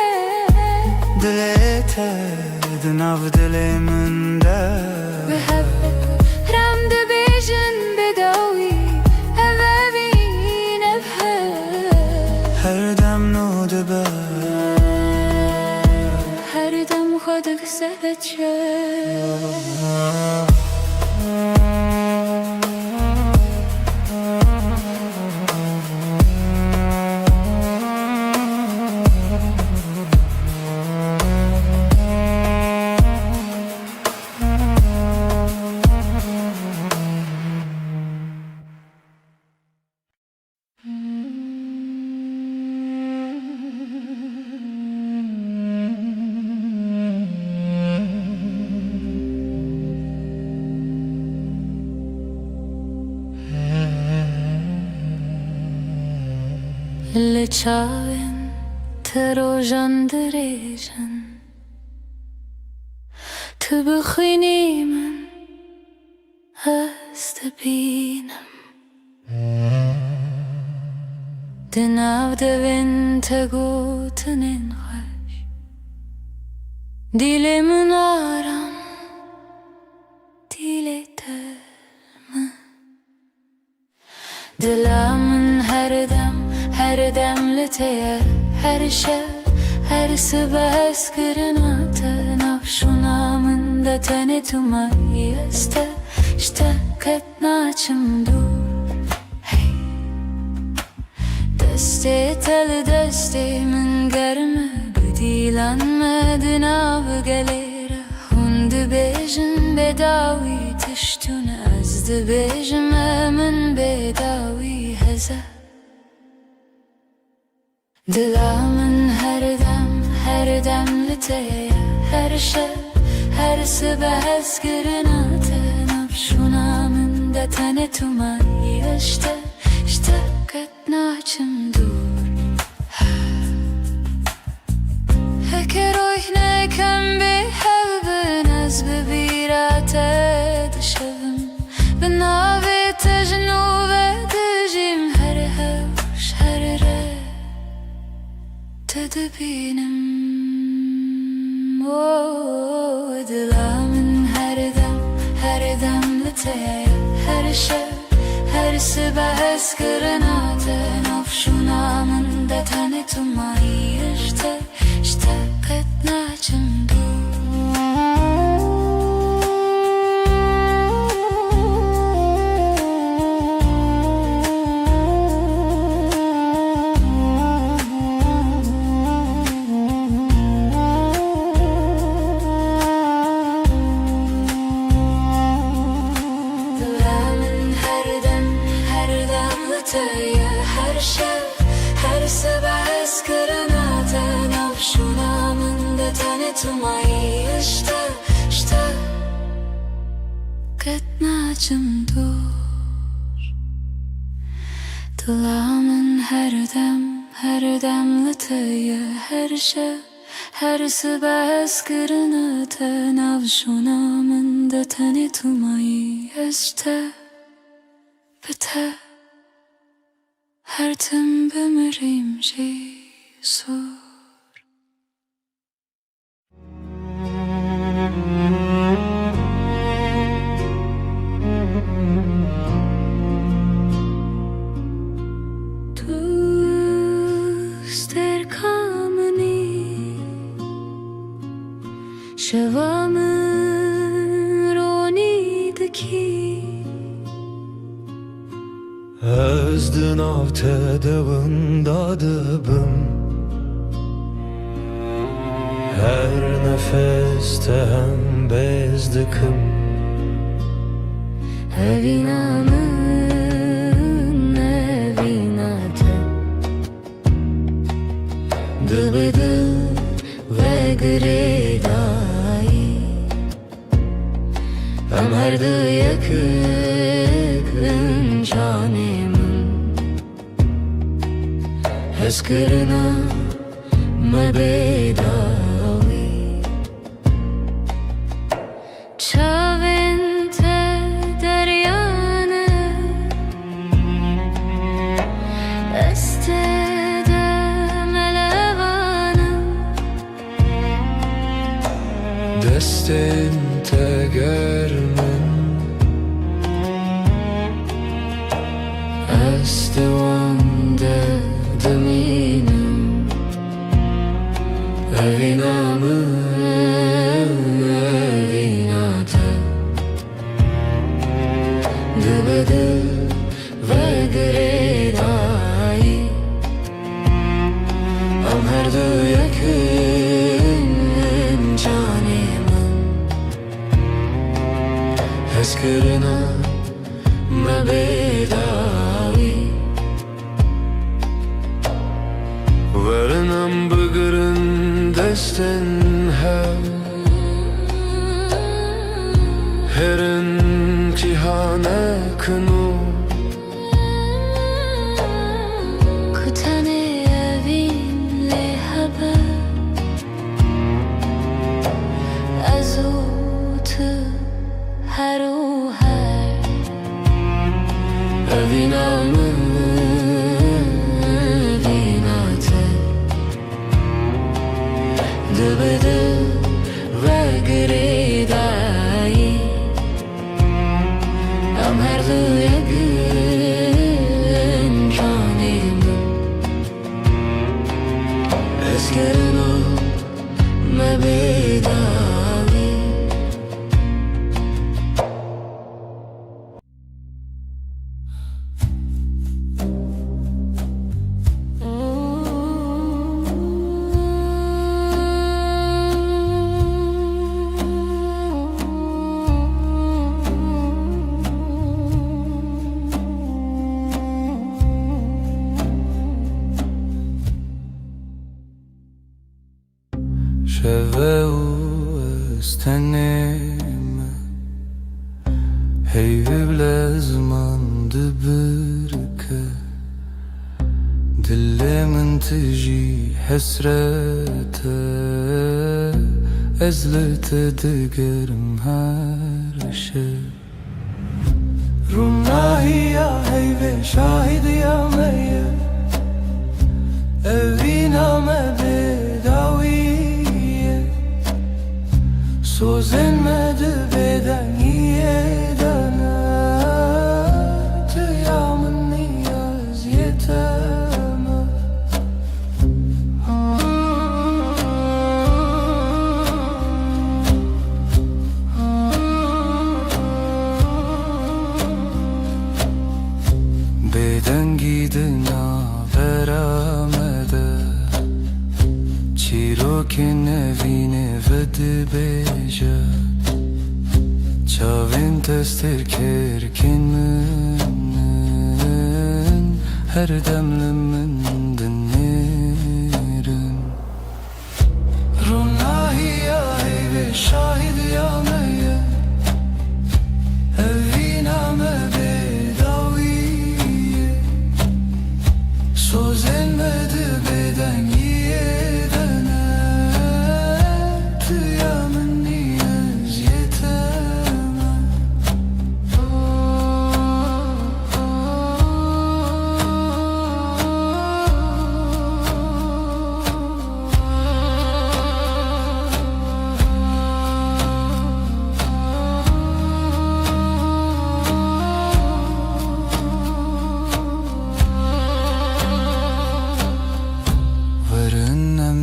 دلی تا دناو دلی من ده به هف رم ده بیجن بداوی اوابین افه هر دم نو دبه هر دم خود کسبت شد لچاوین تروژان دریجن تبخيني من استبينم دناو devin tegutinin hoş Dilimin aram diletermi Dilamın her dem liteye her şey her sibes kırınatı nafşunamın da tanıtıma yeste işte ketnaçım dur Deste tel deste min germe Bedilanmedin av gelere Hundi bejin bedavi tiştun Azdı bejime min bedavi heze Dilamın her dem liteye her şey her sibes kırınatı nafşunamın da tanıtıma işte ketnaçım dur Heker oyne kem bi hevbin az bebirate dışavım Benavi tejnu ve dejim her hevş her re Tedebinim Dilamın her dem liteye her şey her sibes kırınatı nafşunamın da tanıtıma işte ketnaçım her şey her sibes kırınatı nafşunamın da tanıtıma işte ketnaçım dur Dilamın her dem liteye her şey her sibes kırınatı nafşunamın da tanıtıma işte biter her tim bemirim Jesus Tuster kameni Şevamın ronidaki Özdün av tedavında dıbım Her nefeste hem bezdıkım Evinamın evinatı Dıbıdı ve gredayı Ömerdi yakın canımın Heskırına mebedavi Çavente deryanı Estede melevanı Destin tegermen Estevande deminim Evinamı evinatı Dıbıdı ve gredayı Amherdı yakın canımın Heskırına mebedavi Varınam bıgırın destin Herin cihane kınu Kutane evin le haber Azu استنيمه هيفي بلا زمان دبركه دلي من تجي حسرته أزلت دقرم هرشه رماهي يا هيفي شاهد يا ميه evina me bedawiye Sozin me de bedaniye dana Tıyamın niyaz yeteme Beden gidina veramede Çiroki nevine vedi beja Çavin testir kerkin mümin Her demlimin dinlerim Runahi ya heyve şahid ya meye Evina me bedaviye Söz elmedi beden yiyedene Tıyamın niyaz yeteme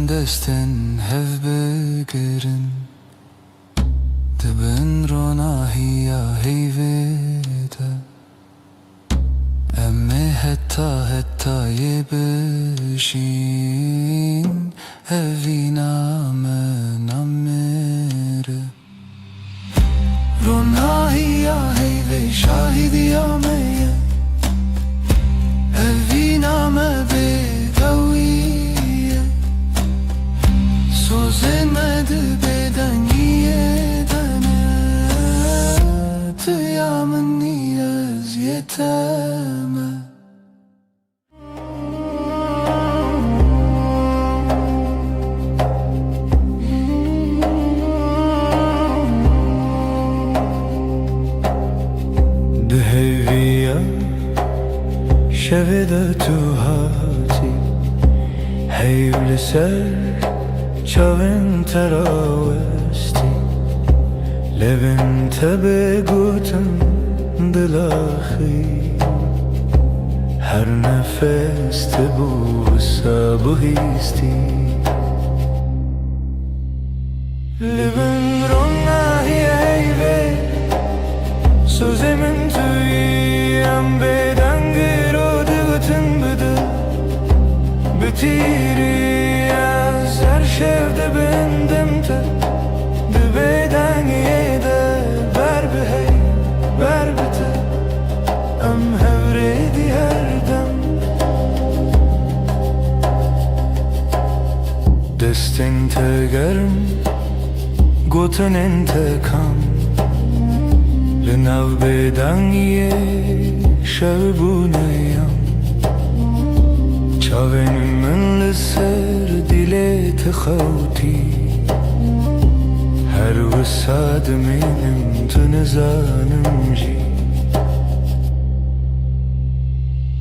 Desten hev begerin Dibin ronahiya heyvede Emme hetta yebişin Evina men amere Ronahiya heyve şahidi ya meye Evina me bedawiye Sözlenmedi beden yiyedene Tıyamın niyaz yeteme Dheviya şevede tuhati Heyvliser Çavin teravesti Levin tebe guten dilahi Her nefes tebu sabuhisti Levin ronahi eyve Sözemin tüyem beden giro dıgıtın bıdı Bütiri Her şevde bendimte Dibeden yede Ber behey, ber bite Em hevredi herdem Destin tegerim Goten entekam Linav beden ye Şevbuneyam Çavenim من لسر دلی تخوتی هر وساد منم تنزانم جی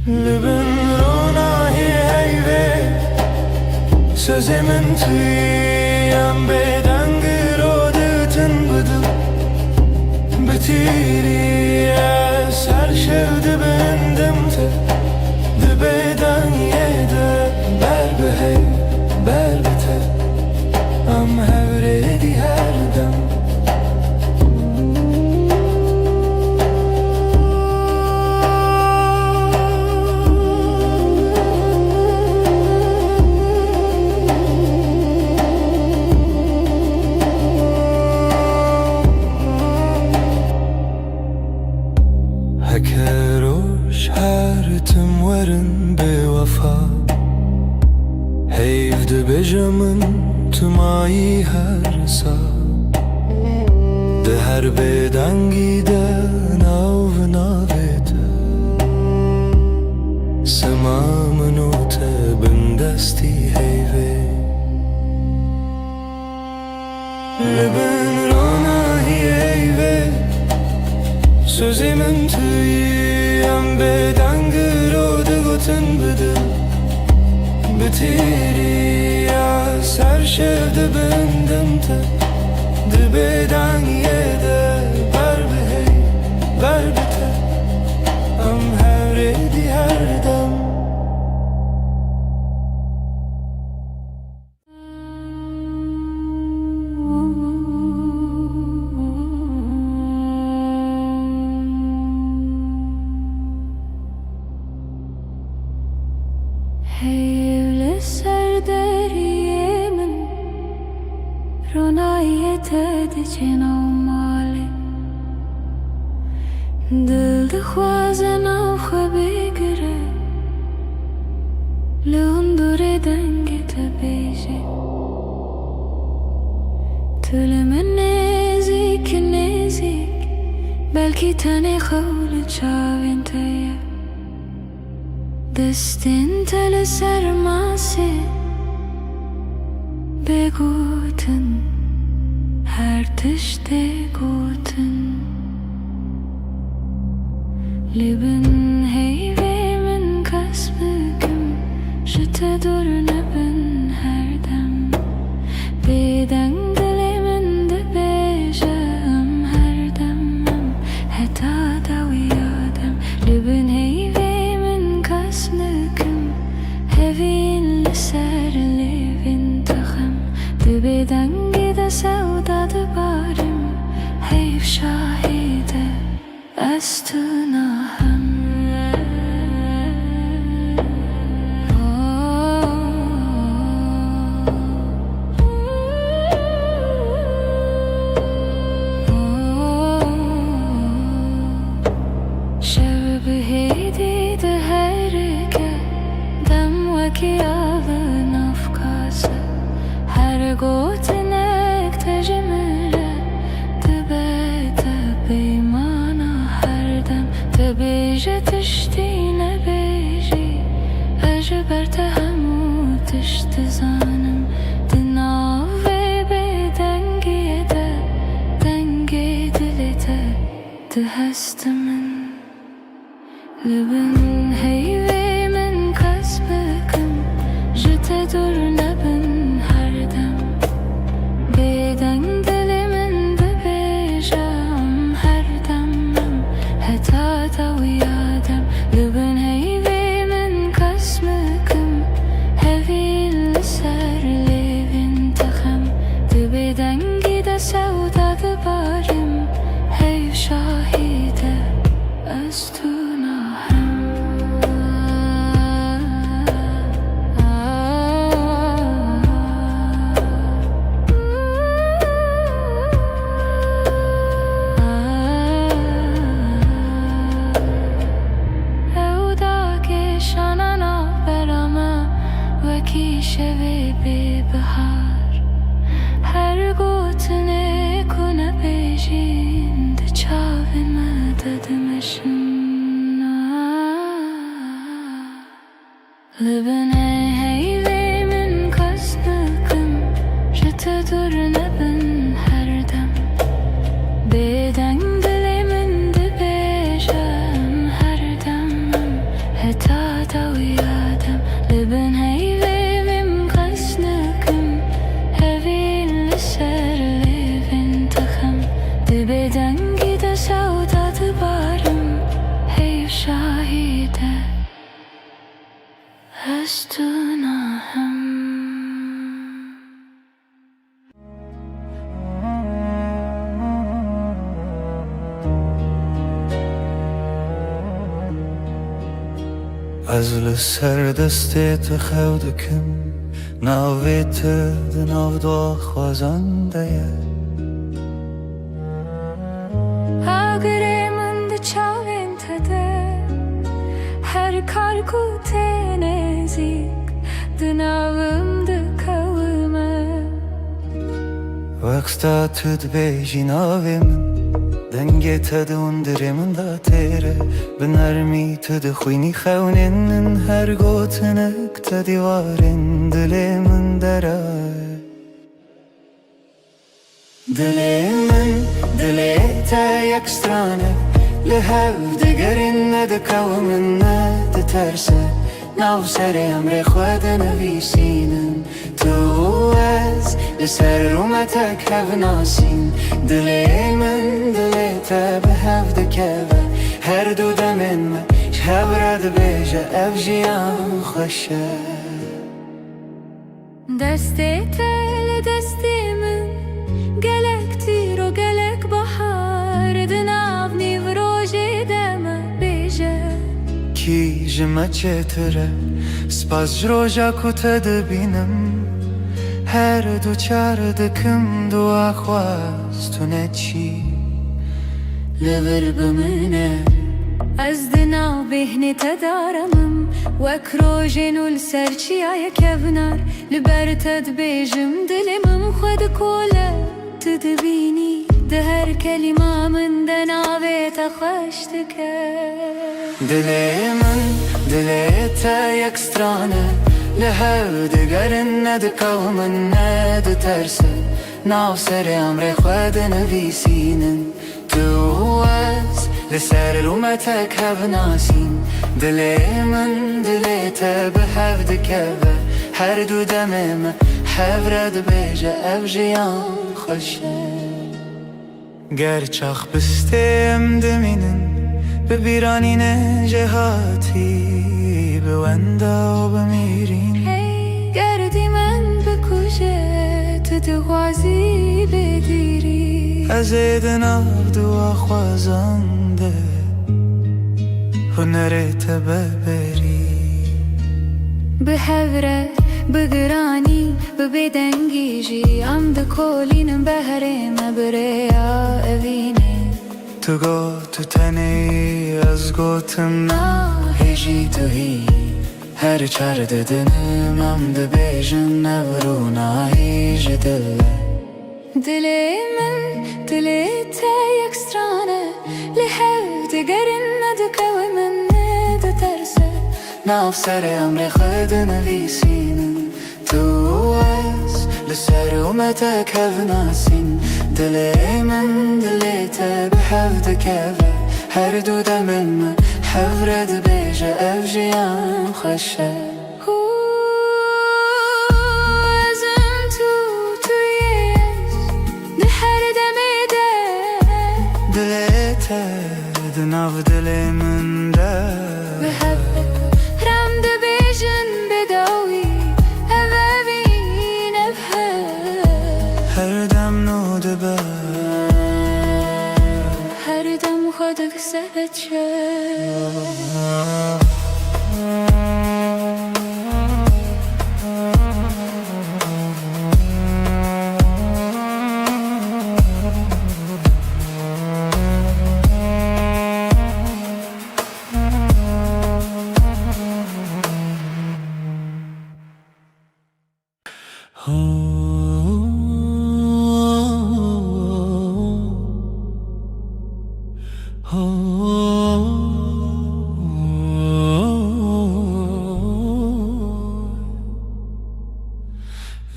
لبن روناهی هیوه Sözümün tüyem beden gırodütün bıdım Bitiri eser şevdi bendimte Dibeden yede Ber behey, ber bite Am hevredi her dem Her bedengi de nav navete Semamın ote bindesti heyve Leben rona heyve Sözümün tüyü em bedengi rode goten bıdı Bitiri ya serşevde bendim te Dibeden yede berbe hey berbe te Am her edi her dem Heyvli serderiyemin Ronayet edicin avmali Dil dixwazin av xwe bigire Li hundurê dengê te bêjî Tu li min nêzik nêzik Belkî tenê xew li çavên te ye Destên te li ser masê Bêgotin her tiştê gotin Li bin heyvê min kes bikim Ji te dur nebin her dem Bêdeng dilê min dibêje em her dem Heta dawiya dem Li bin heyvê min kes bikim Hevîn li ser lêvên te xem Dibêdengî de sewda dibarim Heyv şahîde ez tu nahem Şev bihêdî de herike Dem wekî avin afkase Her gotinek te ji min re Dibe te peymana her dem Te bêje tiştî nebêjî Ez ji ber te hemû tişt dizanim Di navê bêdengiyê de Dengê dilê te dihest min Li bin heyvê min kes bikim Ji te dur nebin her dem Bêdeng dilê min dibêje em her dem Heta dawiya dem Li bin heyvê min kes bikim Hevîn li ser lêvên te xem Dibêdengî de sewda dibarim Heyv şahîde ez tu nahem bebehar Her gotine kune bejin De çavin me dedemeşin Li bin heyvê min kes bikim Ji te dur nebin her dem Bêdeng dilê min dibêje em her dem Heta dawiya dem Li bin heyvê Dibêdengî de sewda dibarim Heyv şahîde ez tu nahem Ez li ser destê te xew dikim Navê te di navda xwazan de ye Agirê min di çavên te de Her kar ku tê nêzik Di navim dikewime وقتا تد بیجی ناوی من دنگی تد اندره من دا تیره بنرمی تد خوینی خونین هر گوتنک تدیوارین دل من درای دل من دل تا یک سترانه لهو دگرین ندکو من ندترسه ناو سر امر خود نویسینم تو از لسر رومتک هف ناسین دل من دل تا به هف دکوه هر دو دمن من شب رد بیجه اف جیان خوشه دستی تل دستی من گلک تیر و گلک بحر دناو نیو روژی دم بیجه کی جمع چتره سپاس جروجا کتا بینم هر دو چار دکم دو آخواست تو نچی لور بمنه از دناو بهنی تدارمم وک روژین و لسرچی آیا کبنار لبر تد بیجم دلمم خود کوله تدبینی ده هر کلمه من دناوی تخشتکه دل من دل تا یک سترانه لهو دگرن ندکو من ندترسه ناو سر امر خود نویسینن تو از لسر رومتک هف ناسین دل من دل تا به هف دکوه هر دو دمم هف رد بیجه اف جیان خوشه گر چاخ بستیم دمینن ببیرانین جهاتی بوندا و بمیرین گردی من بکوشه تو دخوازی بدیری از دناو دو خوازانده هنرت ببری به هوره بگرانی ببدنگیجی ام دکولینم بهره مبریا اوینه تو گو تو تنی از گوتم هیجی تو هی هر چار ددنم ام دبیجن نورو نایج دله دل من دل تا یک سترانه لهو دگرن ندکو من ندترسه ناف سر امر خود نویسینم تو از لسر اومتک هف ناسین دل من دل تا به هف دکوه هر دو دمن من هف رد بیجه اف جیان خوشه ازم تویست ده هر دمی ده دل تا دناو دل من ده به هف رم ده بیجن بداوی اوین افه هر دم نو دبه هر دم خودک سبت شد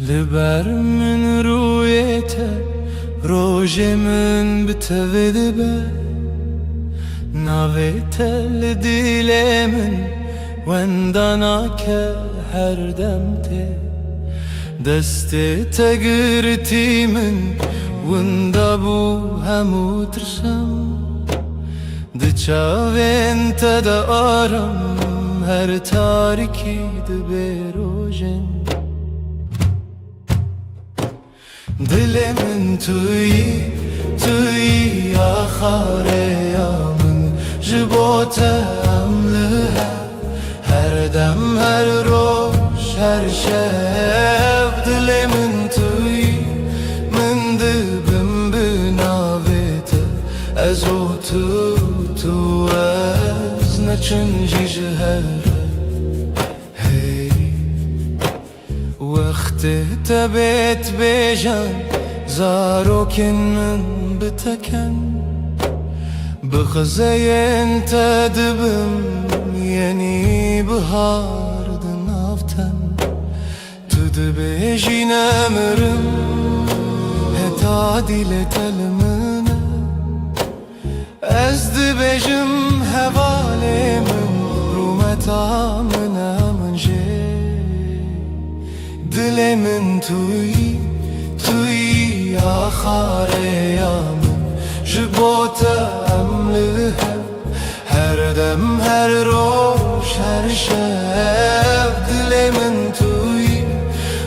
لبر من رویته روژ من بتویده به ناویته لدیل من وندانا که هر دم ته دسته تگرتی من وندا بو همو ترسم دچاوین تا آرم هر تاریکی دبروژن دل من توی آخاره یا من جبوتم لها هر دم هر روش هر شب دل من توی من دبم بناویت از او تو از نچنجی جهره وقت تبت بیجان زاروكن من بتكن بخزين تدبم يني بهار دنافتن تدبيجي نمرم هتادي لتلمنا از دبيجم هوالي من رومتا منا من جي دل من توي توي آخر يامن جبوت أملها هر دم هر روش هر شب دل من توي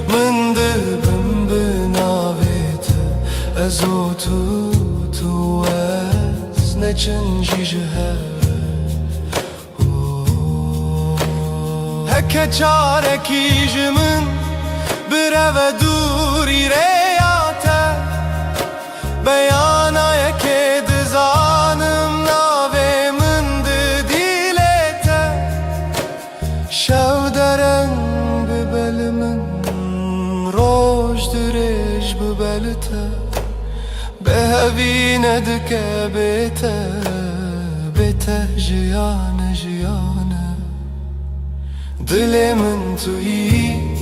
من دبم بناويت ازو تو از نچنجي جهر هكا چاركي جمن برو دوری ریاته بیانا یکی دزانم ناوی من دیلیته شو درن ببل من روش درش ببلته به هوی ندکه بیته جیانه جیانه دل من توی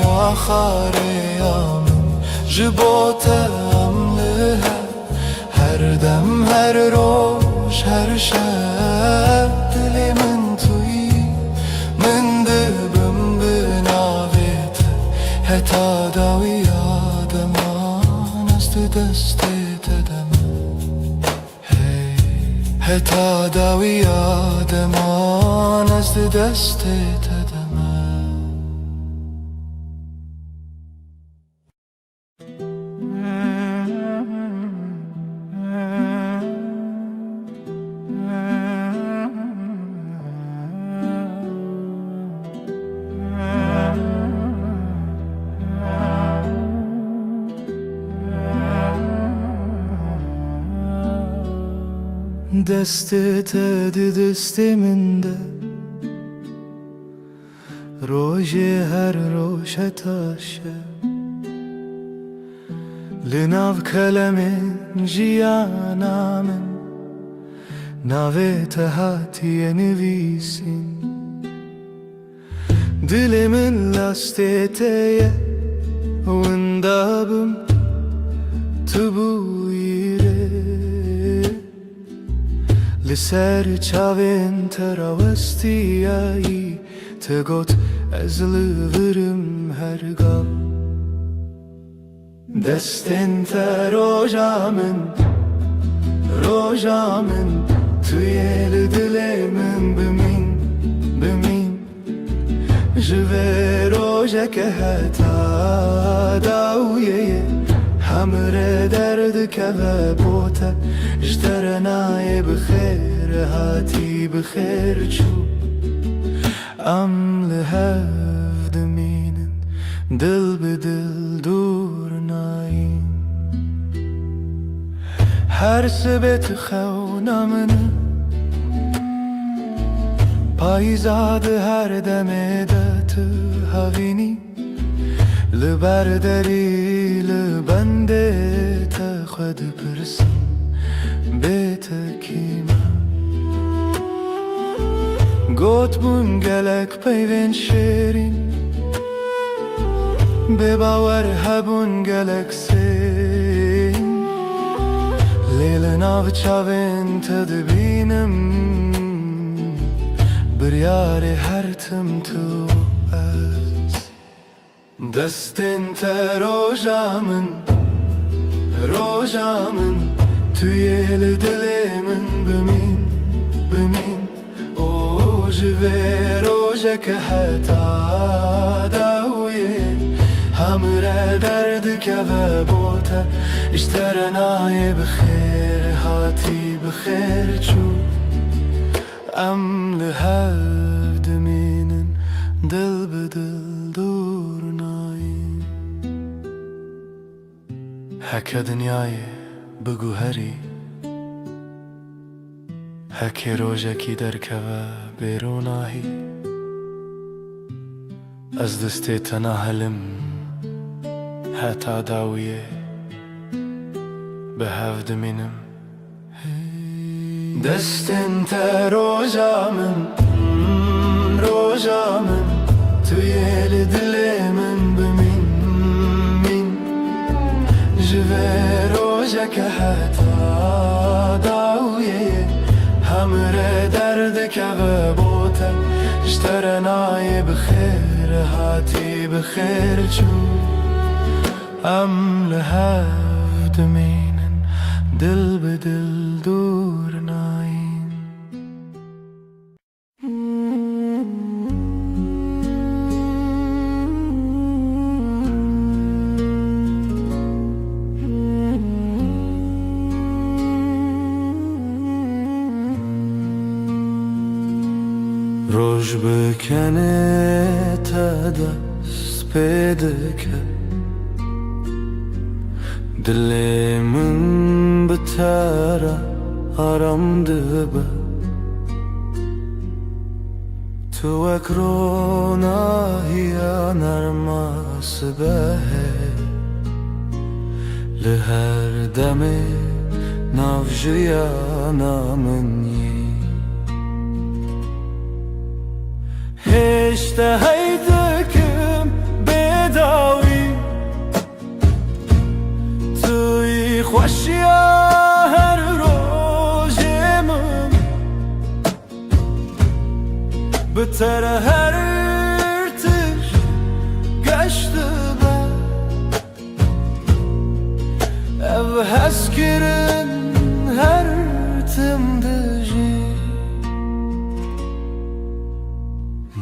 آخر یامن جبوت أملها هر دم هر روش هر شب دل من توی من دبم بناویت هتا داوی آدمان است دست تدم هتا داوی آدمان است دست تدم دستت دست من ده روج هر روش تاشه لناف كلام جيانا من ناوي تهاتي نويسين دل من لاستيتي وندابم تبويري لسر چاوين تراوستياي تگوت از لورم هرگاه دستن تا روجامن توی دل من بمین جوه روژه که هتا داویه همره درد که و بوته جترنای بخیر هاتی بخیر چو ام لهف دمینن دل به دل دور نایم هر سبت خونا من پایزاد هر دمه دت هاوینی لبردری لبنده تا خود پرسم بیت کیما گوت بون گلک پیوین شیرین به باور هبون گلک سین لیل ناو چاوین تدبینم بریار هر تم تو از دستن تا روجامن توی دل من بمین او جوه روژه که حتا داویه همره درد که و بوته اشترنای بخیر هاتی بخیر چو ام لهف دمینن دل به دل دور نایم هک دنیای بگو هری هک روژه کی درکوه بیروناهی از دست تنهلم حتا داویه به هفت منم دستن تا روزا من توی دل من بمین جوه روزا که حتا داویه همره درد که بوته اشترنای بخیر هاتی بخیر چون ام لهفت مینن دل به دل دور ناین روش بکنه تا دست پیدا کرد دل من بتره آرام دبه تو اکرونا هیا نرماس به لهر دمه نافجیا نامنی هشته هیدکم بداوی توی خوشیا هر روزم بتر هر ارتش گشته با او هست کرن هر تم دجی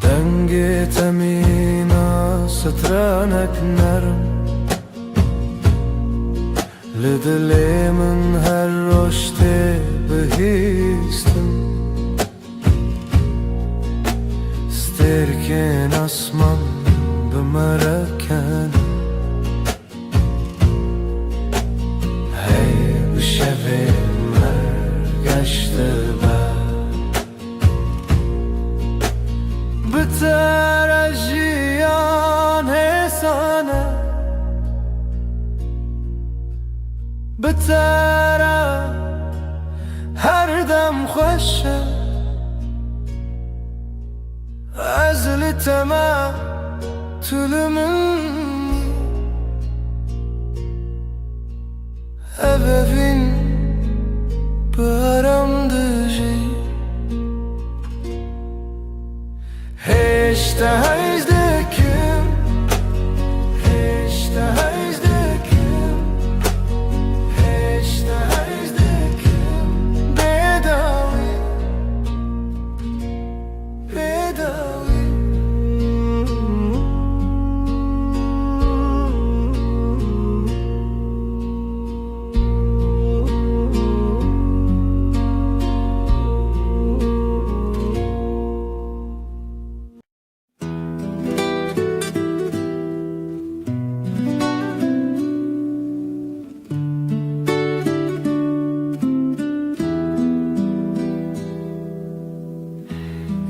دنگ تمینا سترانک نرم لدل من هر رشته بهیستم سترکن اسمان بمرکن هی بشوه مرگشته بتر اجیان حسانه بتره هر دم خوشه از لتما طول منی ببین برام دجی هشته هیزدکم هشته هیزدکم هشته هیزدکم بداوی بداوی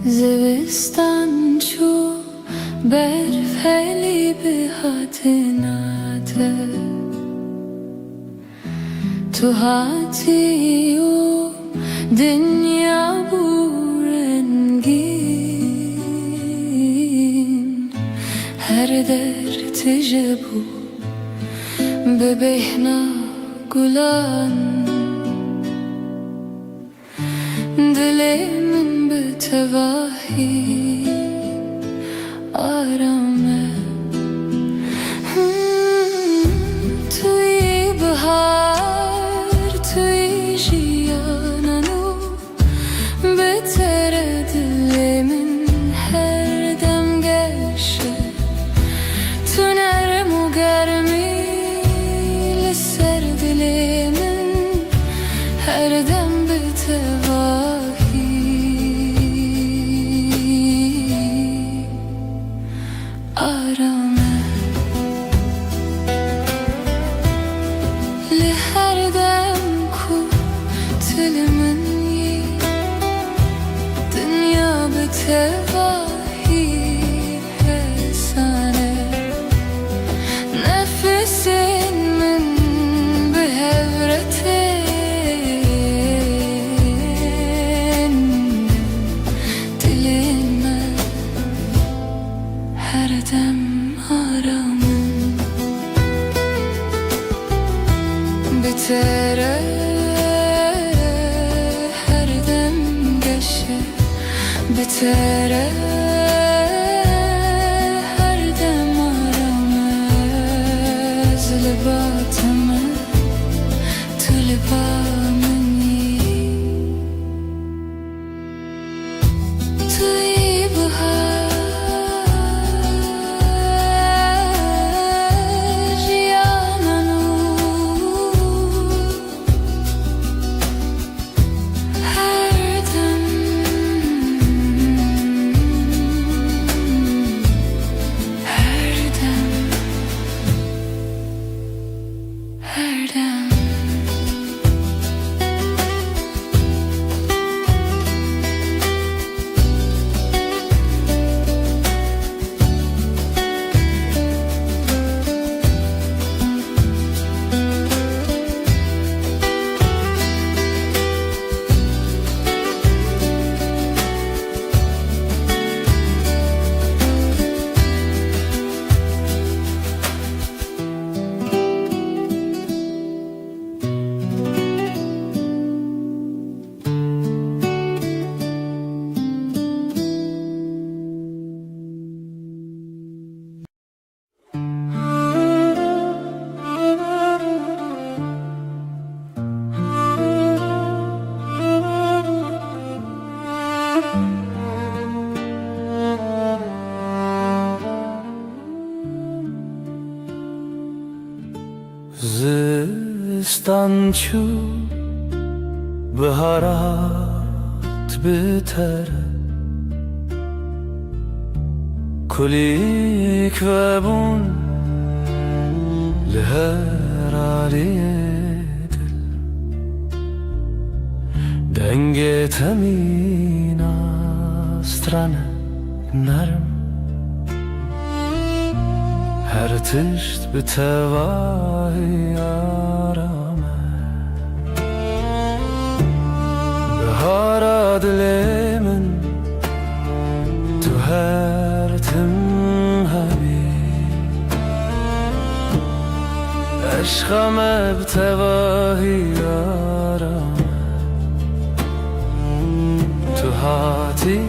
زوستان چو برف هلی به هاتناته تو هاتی و دنیا بورنگین هر در تجبو ببهنا گلان دل من به تواهی آرامه توی بهار توی جیانانو بتر دل من هر دم گشه تو نرم و گرمی لسر دل من هر دم به تواهی آرامه لهر دم کو تل منی دنیا به تواهی حسانه نفس bitere her dem geçe bitere her dem aramaz libatımı tulipamını tuy bahar زستان چو بهارات بتر کلیک و بون لهر علیه دل دنگ تمین استرانه نرم her tişt bir tevahi arame Bahara dilemin tu her tim habib Eşkame bir tevahi arame Tu hati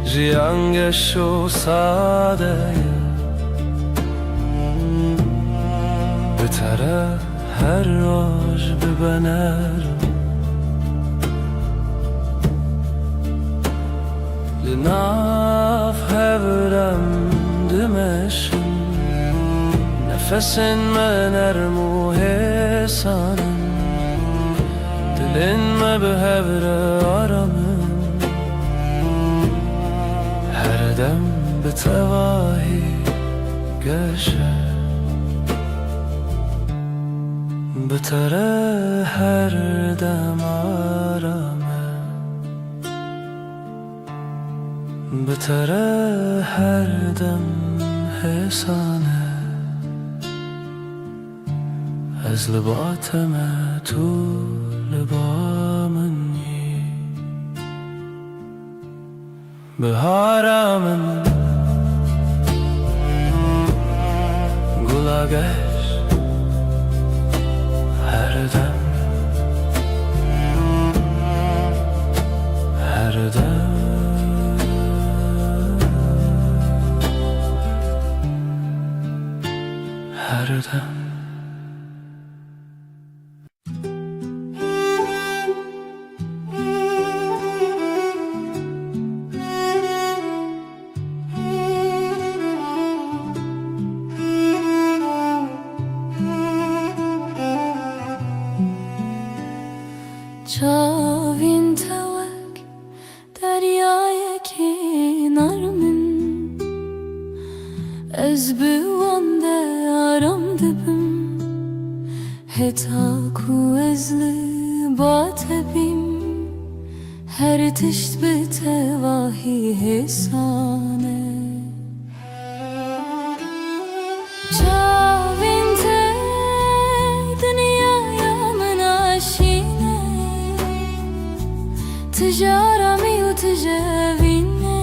jiyangeşo sadeye بتره هر راج ببنر لناف هورم دمشن نفسن من ارمو حسانن دلن ما بهور آرامن هر دم بتواهی گشه بتره her dem arame بتره her dem hesane از لباتم تو لبامنی بهارمن گلاگش her dem her dem her dem Çavin tevek deryaya kenar min Ez bivande aram dibim Heta ku ezli batebim Her tişt betevahi hesane Çavin te dünyaya menaşine Tijarami u tijavine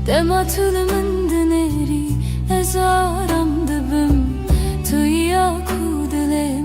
Dematul min dineri Ez aram dibim Tu ya ku dile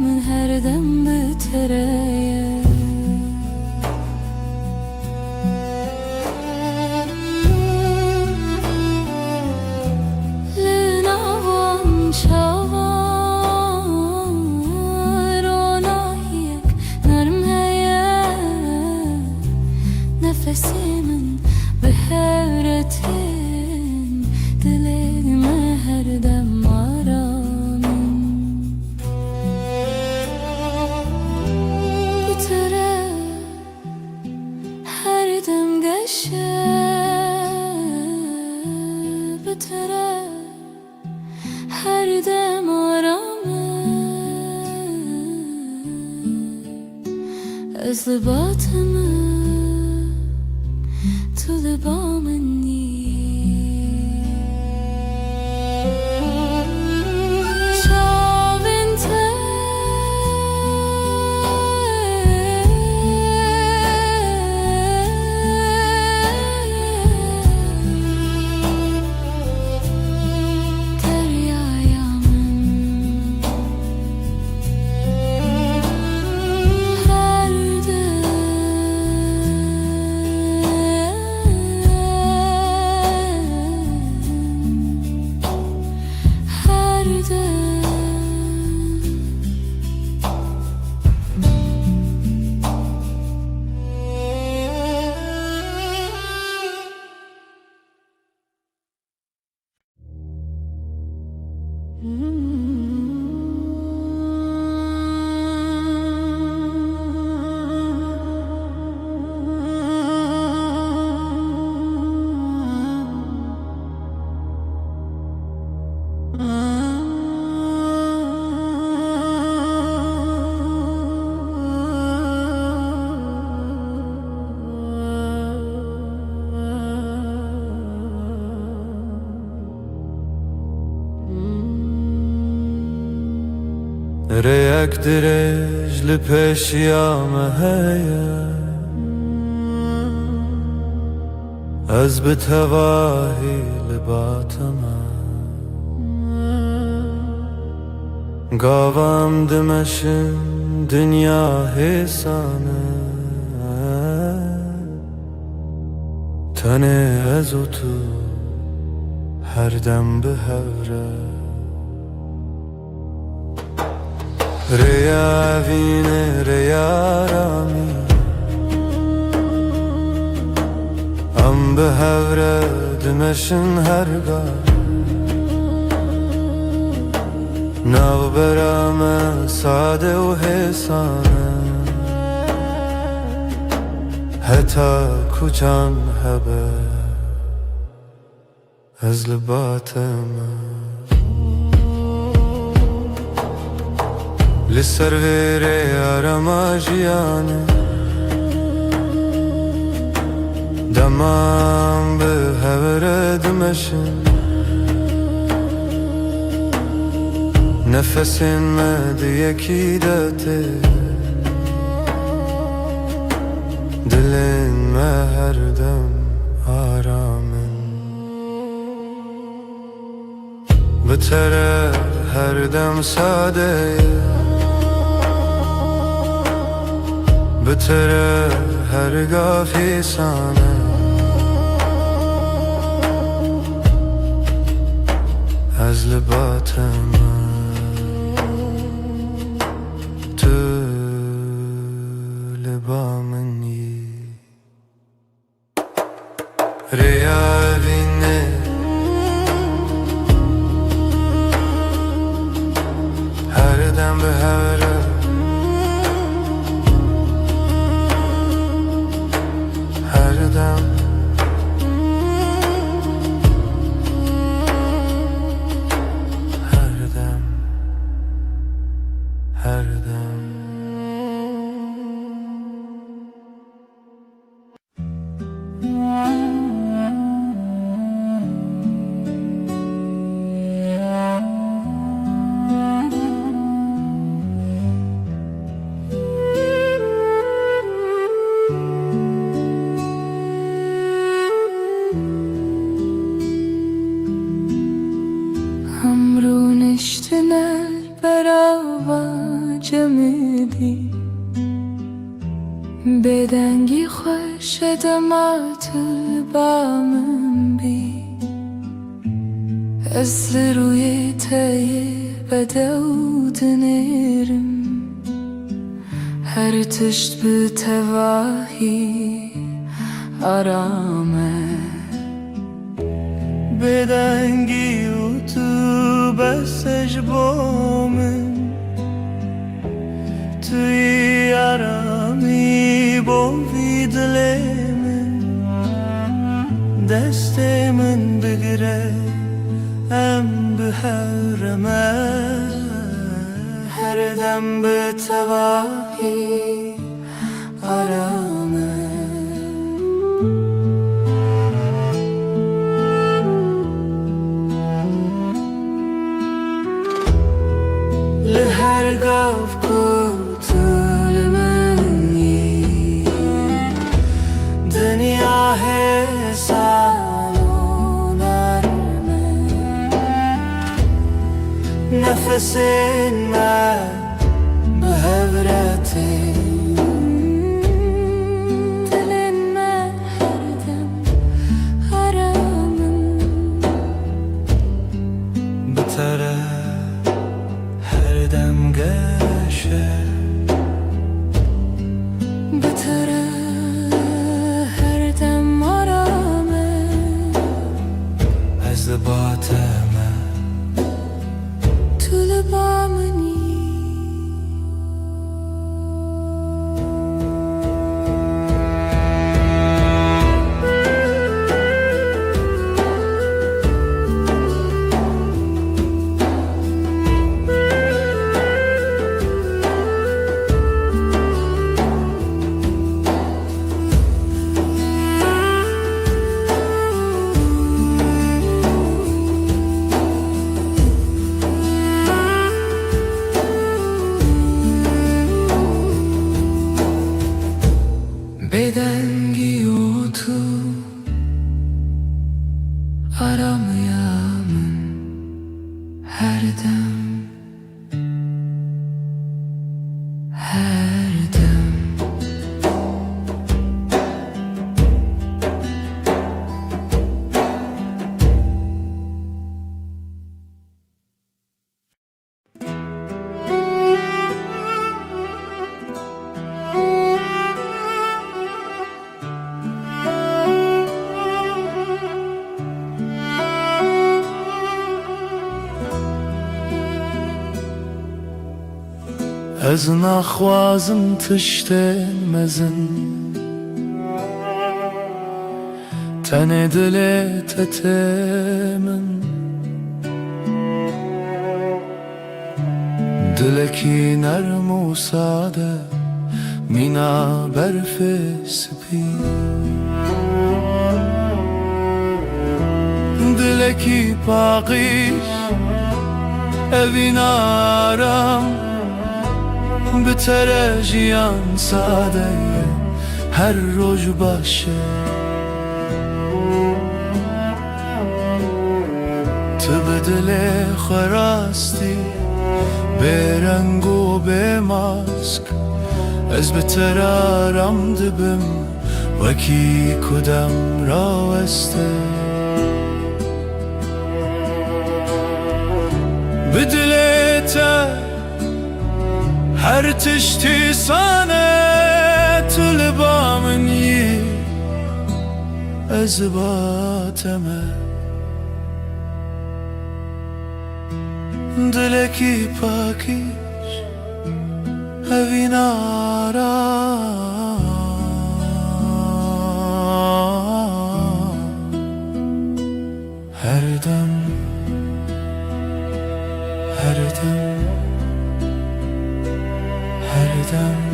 از لباتمه تو لبامنی ريك درج لبشيامه هيا از بتواهي لباتما قاوام دمشن دنيا هيسانه تنه ازو تو هر دم به هوره ريا فيني ريا رامي ام بهوره دمشن هرگا ناو برامه ساده و حسانه حتی کجان هبه از لباتمه لسر ویره آرما جیانه دمام به هوره دمشن نفسین مدی یکی داته دلین ما هر دم آرامن بتره هر دم ساده بتره هرگاه فیسانه از لباتم تو لبامنی ریا بینه هر دم به هره هر دم هر دم هر دم همرونشتنر برا جمدی بدنگی خوش دمات بامن بی از روی تای بدود نرم هر تشت به تواهی آرامه بدنگی و تو بسش بامن توی آرامی بوی دل من دست من بگره ام به هر دم به تواهی arame لهر قف قتل مني دنيا هسالون أرمي نفس ما بهبرتي بتره هر دم گشه بتره هر دم آرامه از باطمه تو لبامنی Bedengi otu aramayamın her dem her dem از نخوازم تشتن مزن تن دل تتمن دلکی نرم و ساده مینا برف سپید دلکی پاقیش evin aram بتره جیان ساده هر روز باشه تو به دل خراستی به رنگ و به ماسک از بتر آرام دبم وکی کدام را وسته به دلتا هر تشتی سانه تو لبامن یی از باطمه دلکی پاکیش evin aram her dem her dem her dem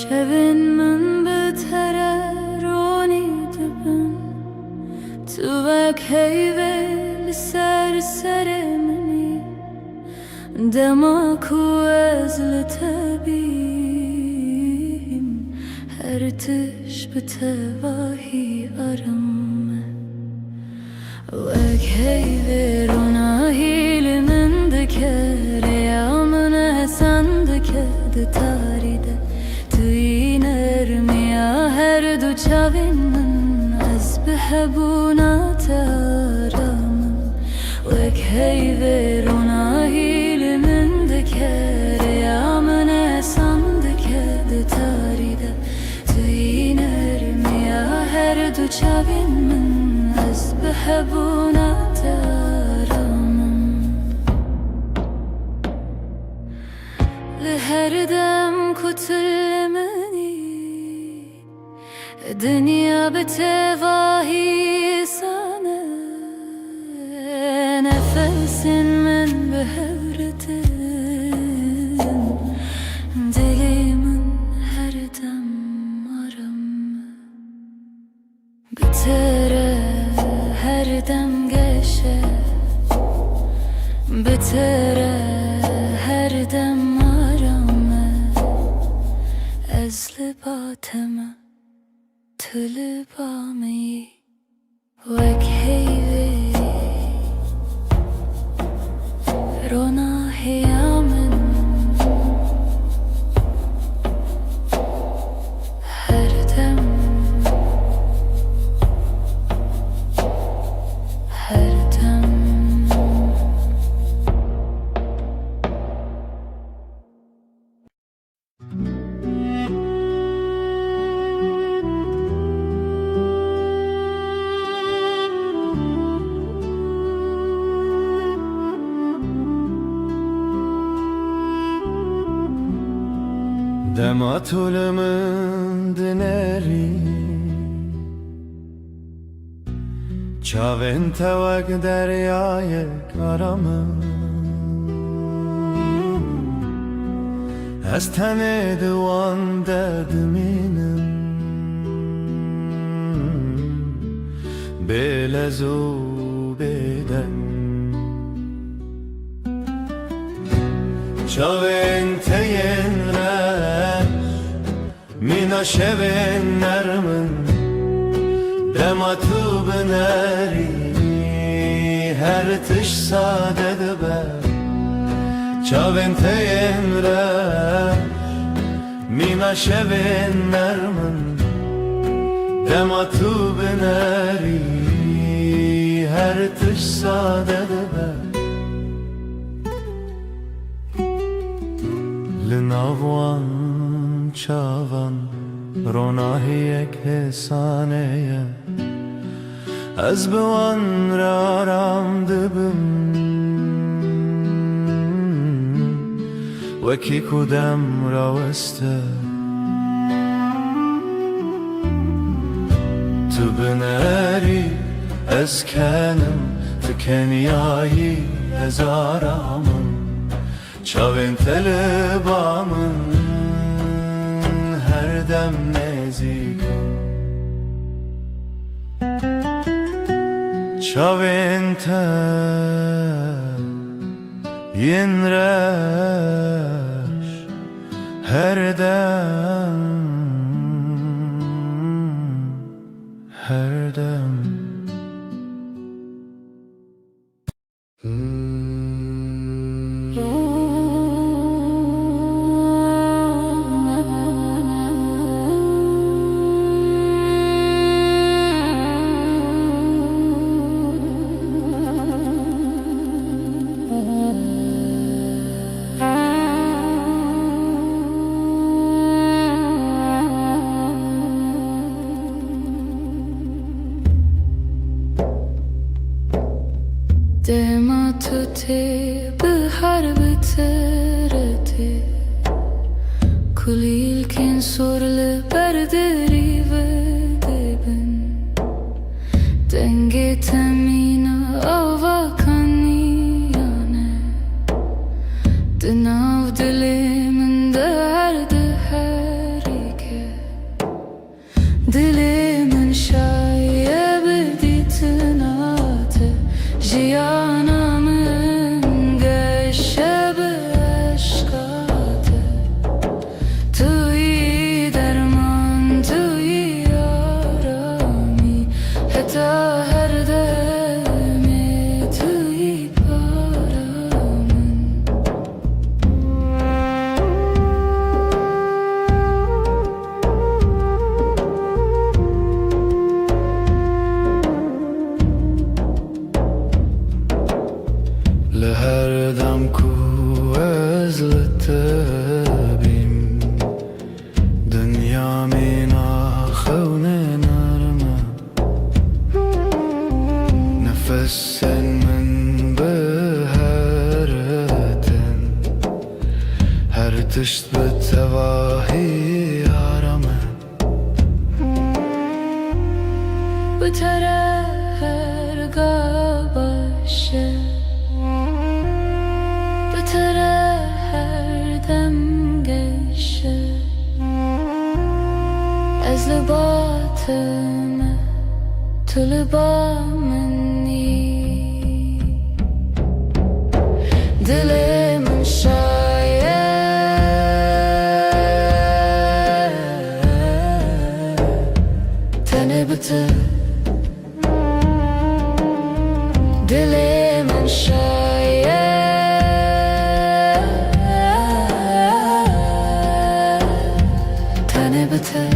شبن من بتره رونی دبن تو وک هیول سر منی دما کو از لتبیم هر تش بتواهی آرام وک هیول روناهیل من دکر یا من حسن دکد تاریده هر دو چاوین من از بهبونات آرامم وک هیورونا هیل من دکر یا من احسان دکد تاریده توی نرمیا هر دو چاوین من از بهبونات آرامم تعلمني الدنيا بتواهي سنة نفس من بهورتن دلي من هردم مرم بترى هردم قشه بترى هردم مرم از لباتم تلبامی وک هیوی رونا هیامن هردم هردم Dematulımın dineri Çavin tevek deryayı karamı Ez tene divan derdiminim Belezu beden Çavin teyen Mina şevin nermin Dematu bineri Her tiş sade dibe Çavin teyemre Mina şevin nermin Dematu bineri Her tiş sade dibe Linavwan çavan Ronahiyek hesaneye Ez biwan raram dibim Weki kudem raweste Tu bineri ez kenim Tu kenyayi ez aramın Çavin telebamın her dem nezik Çavin te yinreş her dem her dem دماتوتي بحرب ترتي كل كن صور لبردري ودبن دنگي تمينا أوفاكاني يانا دناو دلي من درد هريكه دلي من شاية بدي تناته جيانا من قشة بأشقاته توي درمان توي آرامي حتى هردمي توي بارامن لهر دم کو از لطبیم دنیا مینا خون نرمه نفس من بهرتن هر تشت بالتواهي عرمه بتره هرگاه باشه بتره هر دم گشه از لباتمه تو لبا منی دل من شاید تنه بته دل من شاید تنه بته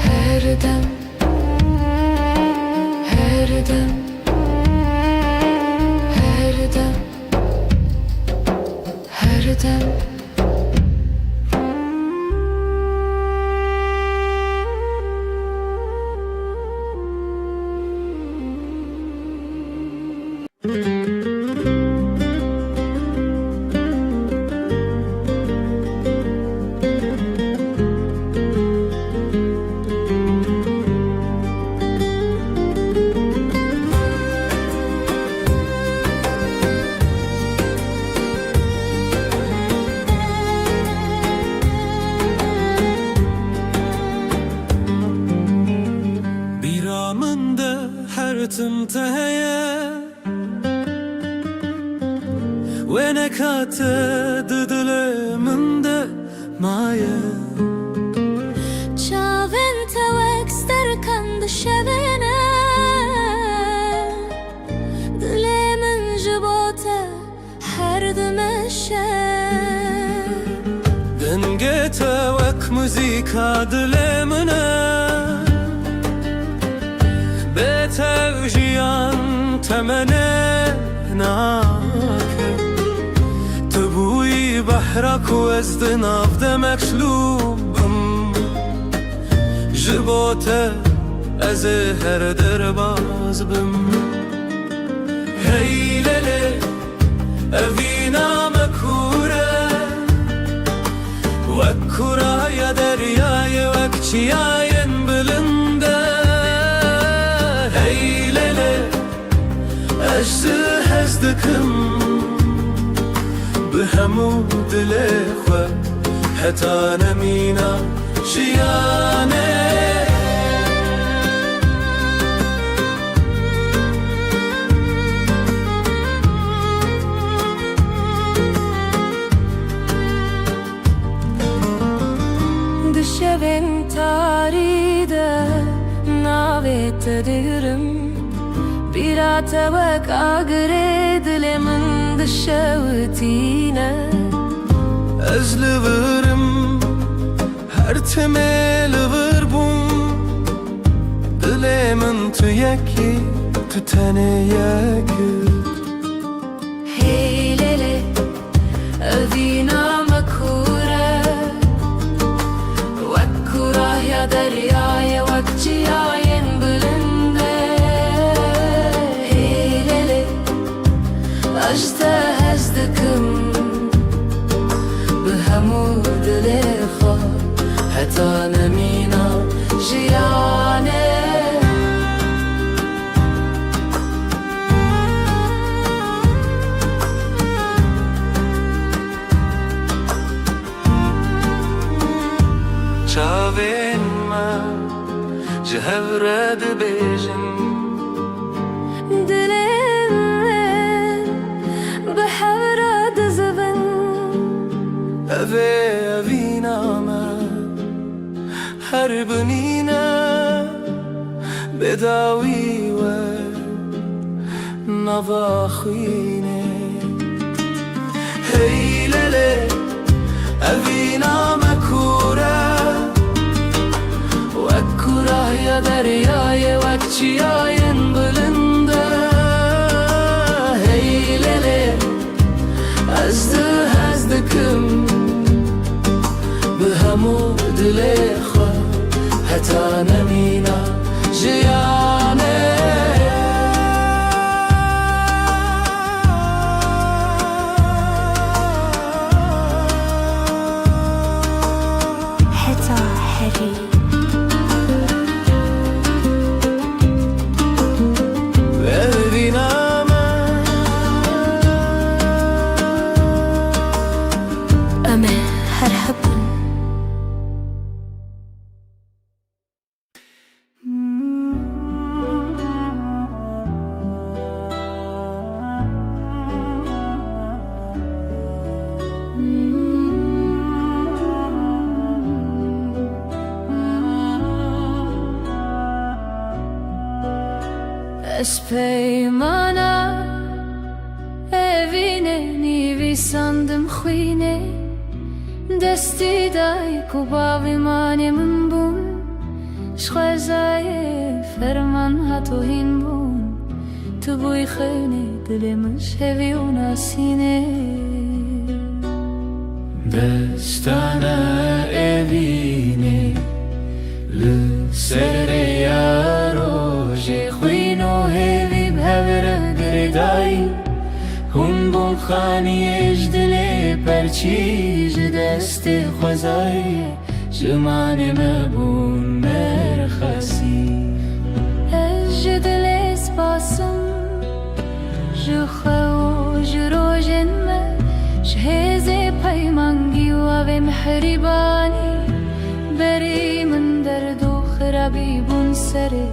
هر دم هر دم هر دم هر دم تمتهيا وينك هتدل من ده معايا چاوین توک سترکند شبینه دل من جبوته هر دمشه دنگه توک موزیکا دل منه بتوجيان تمنى ناك تبوي بحرك وزدنا بدمك شلوبم جبوته ازهر درباز بم هي ليلي افينا مكوره وكورا يا درياي وكشياين بلنده أجزي حزدكم بهمو دليخوة حتى نمينا جياني دشبن تاريده ناويت ديرم بيرا توك آقري دل من دشوتينا أزل ورم هر تميل وربم دل من تو يكي تو تنه يكي هي ليلي أذينا مكورة وكورة يا درياي وكجياين بلنده أجزي حزدكم بهمو دليخوة حتى نمينا جياني چاوین ما جهورد بیجن أبينا ما هربنينا بداوي و نواخيني هي ليلي أبينا مكورة وكورة يا درياي وكشياين بلنده هي ليلي أزدكم بهمو دليخوة حتى نمينا جياني از پیمانه evine nivi sandım xwine desti dای ku bavimanê min bûn şxwezayê ferman hatohîn bûn tu bûyî xewinê dilê min şevî û nasînê Destana evine li serê ya rojê xwîn û hêvî bi hevre girêdayî Hûn bûn xaniyê ji dilê perçî ji destê xwezayê ji manê me bûn merxesî Ez ji dilê spasim ji xwe û ji rojên me ji hêzê peymangî û avê mihrîbanî berî min derd û xirabî bûn serê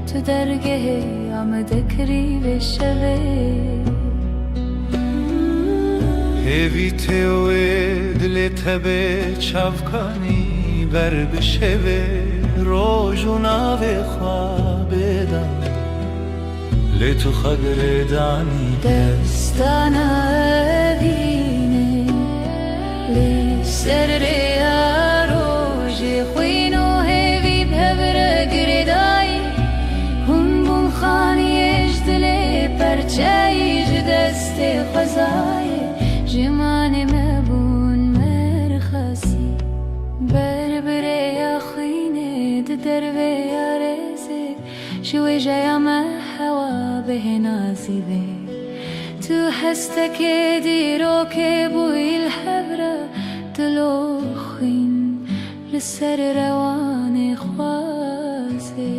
tu dergehê ya me dekirî vê şevê Hêvî tê wê dilê te bê çavkanî ber bi şevê roj û navê xwe bêdan lê tu xwe girêdanî Destana evîne lê ser rêya rojê xwîn û hêvî bi hevre girêdayî hûn bûn xaniyê ji dilê perçeyî ji destê xwezayê ji manê me bûn merxesî ber bi rêya xwînê di dervê ya rêzê ji wêjeya me hewa bihê nazîvê Tu hestekê dîrokê bûyî li hevre dilo xwîn li ser rewanê xwazê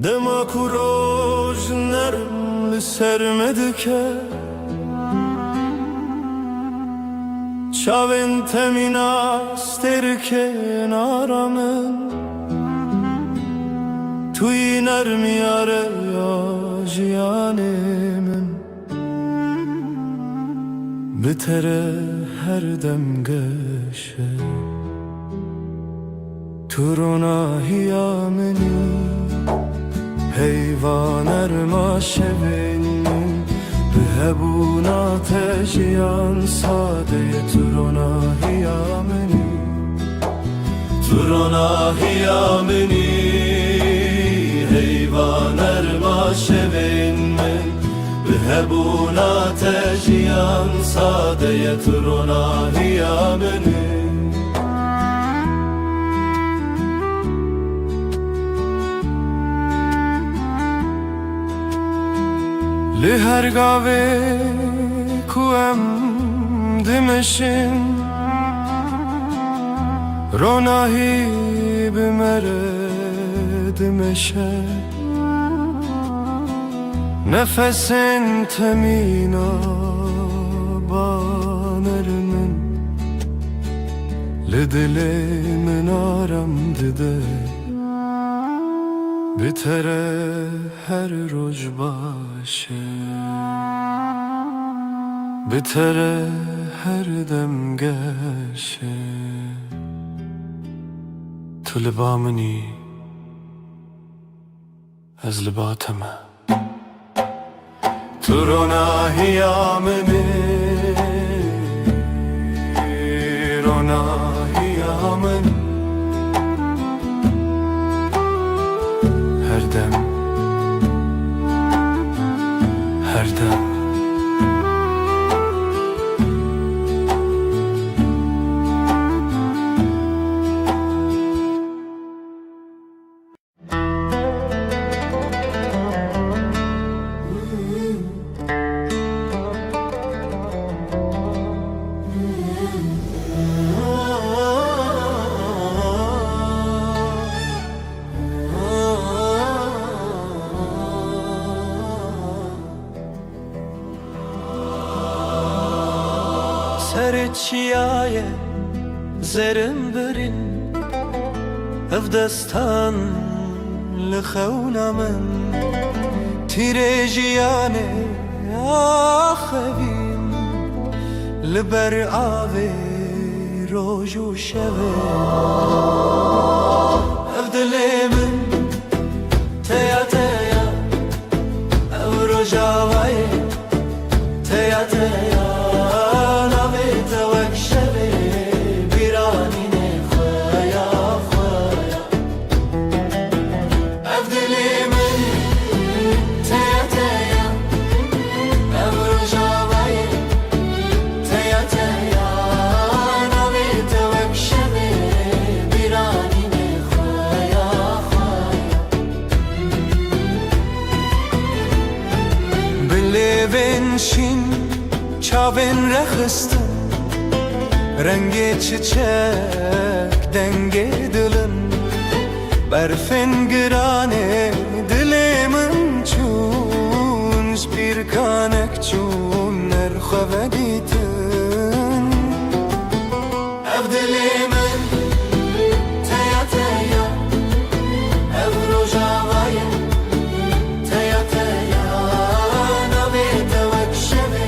Dema ku roj nerm li ser me dike Çavên te mînas têrike nara min Tu yî nermiyare ya jiyanê min Bi te re her dem geşe Tu ronahiya minî Heyvan erma şevên min Bi hebûna te jiyan sadeye Tu ronahiya minî Tu ronahiya minî Heyvan erma şevên min Bi hebûna te jiyan sadeye Tu ronahiya minî Li her gavê ku em dimeşin Ronahî bi me re dimeşe Nefesên te mîna baner min Li dilê min aram dide Bi te re her roj başe Bi te re her dem geşe Tu li ba minî ez li ba te me Tu ronahiya minî Ronahiya min Her dem Her dem آخر چیایه زرم برین اف دستان لخونا من تیره جیانه آخوین لبر آوه روز و شبه اف دلی من تیا تیا او رجاوه تیا تیا نوی توک شبه بیرانی نخوایا خوایا اف دلی من تیا تیا او رجاوه تیا تیا نوی توک شبه بیرانی نخوایا خوایا بلیوین شین چاوین رخستن رنگ çiçek denge dilin برفن گرانه دلمن چون bir kanek çون نرخو دیتن اف دلمن تیا تیا اف روجاوای تیا تیا نوی توک شبه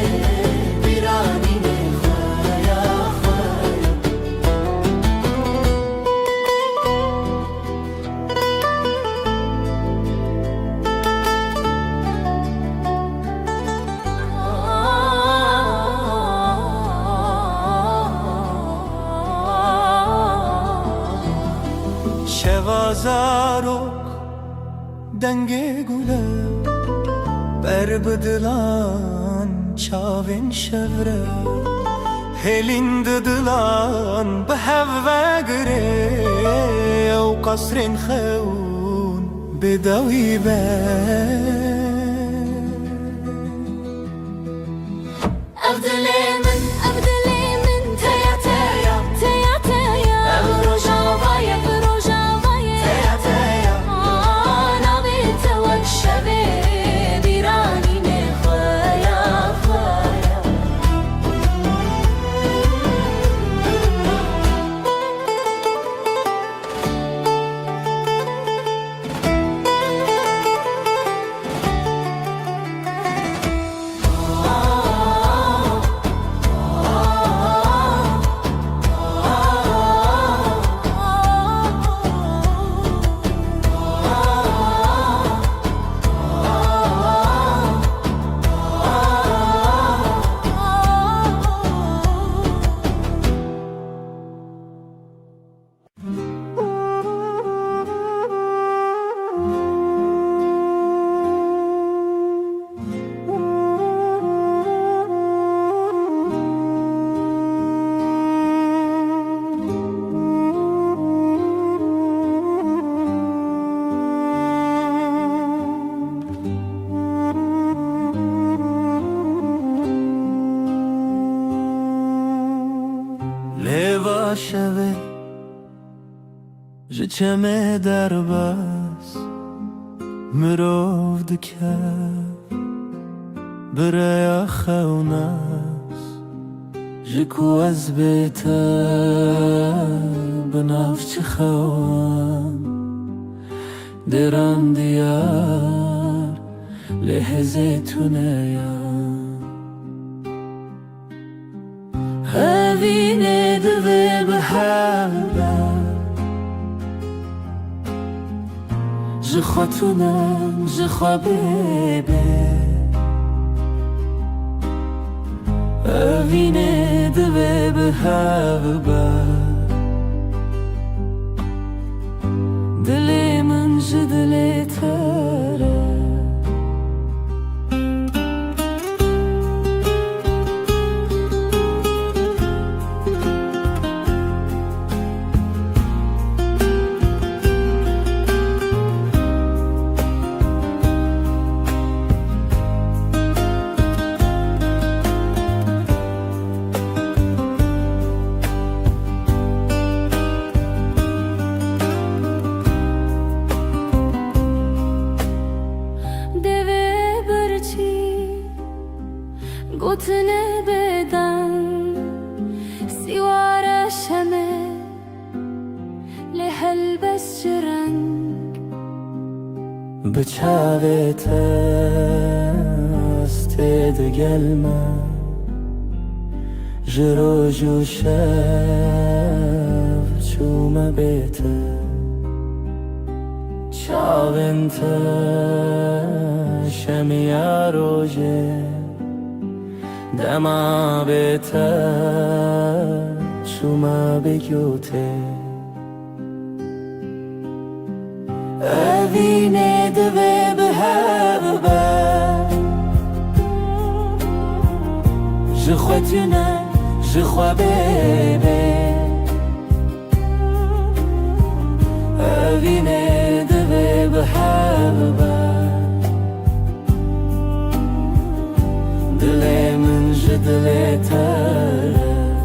بیرانی نخوایا خوایا شوازارok denge gule berbedilan çavin şevre helin didilan beheve gire o kasrin xeun bedawi be أبدلي من تيا تيا تيا تيا برجاوية برجاوية تيا تيا نبي توك شبه بيراني نخوايا خوايا شوه جچمه در بس مرو دکر برای خونس جکو از بیتا بنافچ خوام دران دیار لحظه تونیم هاوینه دوه بحبه جخواتونم جخوابه هاوینه دوه بحبه دلی من جدلی تره çavet است gelme جروجو شب چوم بیته چاونت شمیا روژه دما بیته چوم بگوته اوینه دوه به هر بر جخوتونه جخوا ببه اوینه دوه به هر بر دل من جدل تره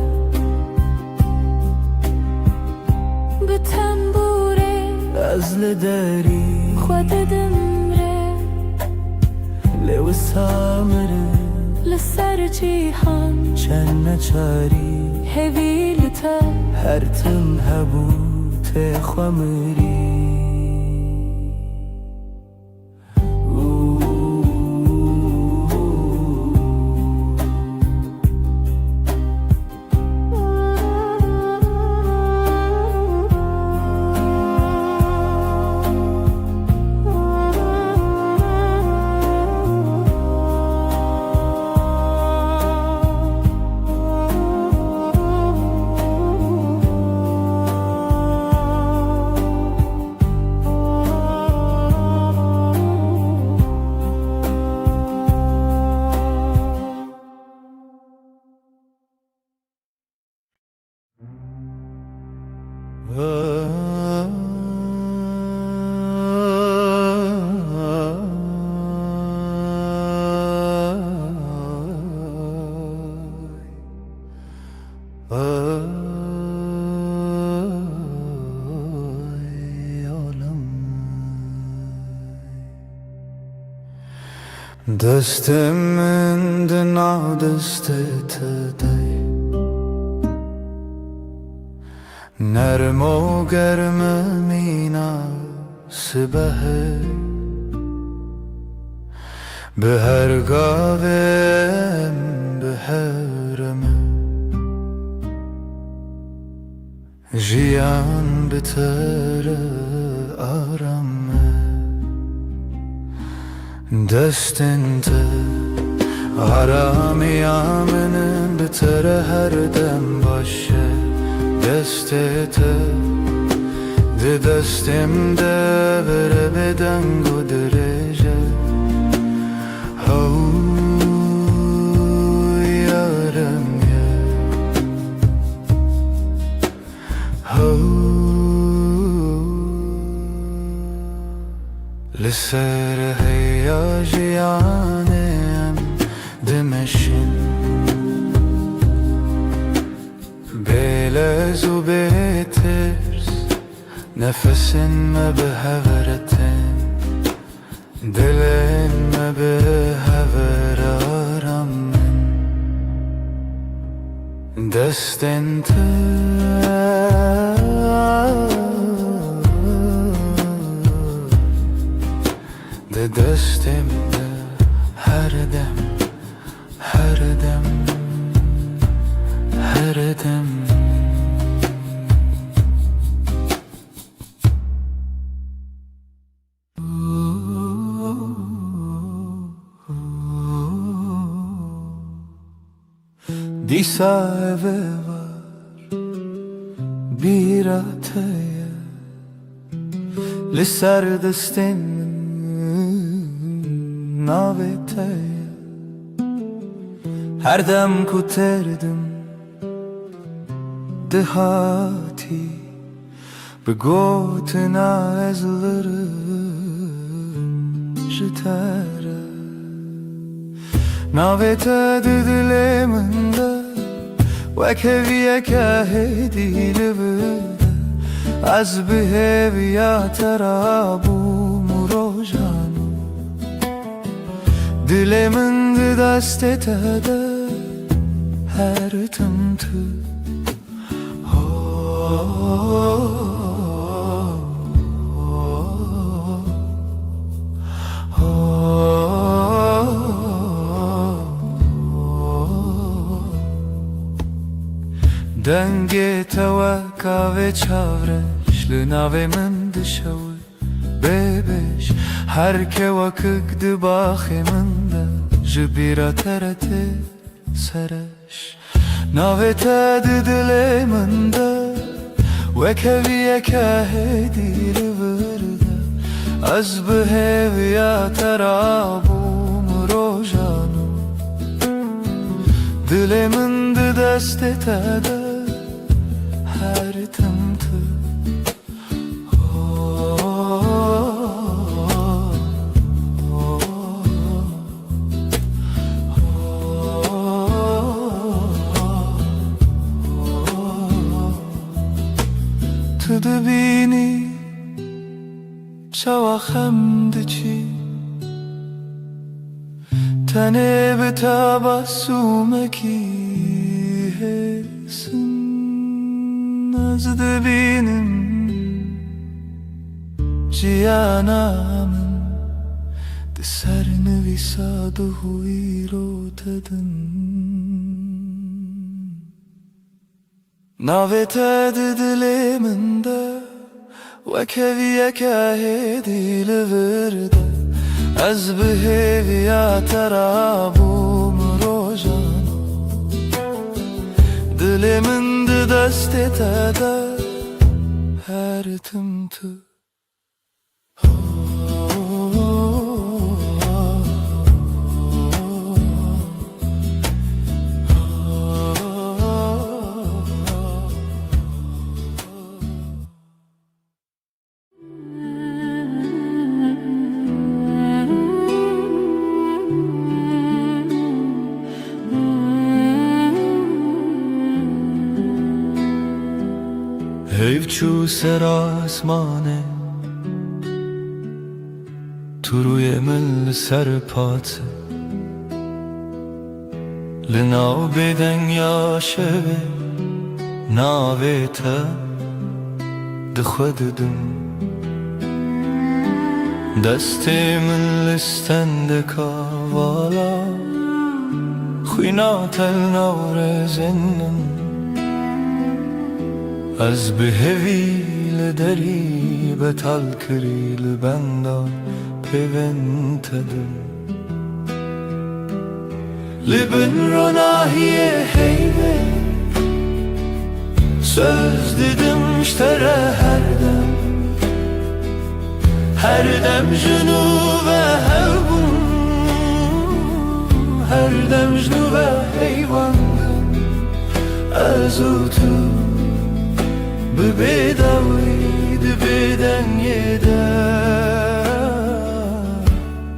به تنبوره از لداری خود دمره لو سامره لسر جیهان چند نچاری هویلتا هرتم هبوت خمری دستم دنا دستت دی نرم و گرم مینا سبه به هر گاوم به هرم جیان بتر آرام دستنت آرامی آمنم بتر هر دم باشه دستت ده دستم ده بره بدنگ و درجه هاو یارم یه هاو لسر هیا جیانم دمشن بلز و بترس نفسن ما به هورتن دلن ما به هور آرام من دستن ده دستم ده هر دم هر دم هر دم دیسا eve var bir ataya لسر دستم navetaya her dem kuterdim dehati به گوتنا ezlerim jitara navete diliminde وكفية كهدي لبدا از بهويا ترابو مروجانو دلمن دست تده هر تمتو دنگ توکا و چاورش لناوی من دشوی ببش هر که وکک دباخی من ده جبیرا ترته سرش ناوی تد دلی من ده وکوی که هدی لورده از بهویا ترابوم روژانو دل من ده دست تده هر تمته تو دبینی چوا خمد چی تنه به تبسمکی هسن از دبینم جیانم ده سر نویساد و هوی رو تدن ناوی تد دلی من ده وکوی که هدی لورده از بهویا ترابوم روژانو دل من ده دست تده هر تمتو حیف چو سر آسمانه تو روی من سر پاته لناو بدن یا شبه ناوی تا ده خود دم دست من لستند کاوالا خوینا تل نور زنم از بهوی لدری بتال کری لبندا پیونتدم لبن رو ناهیه هیوه söz dedim iştere her dem junu ve hevbun her dem junu ve heyvandım azutu ببداوی بدن یده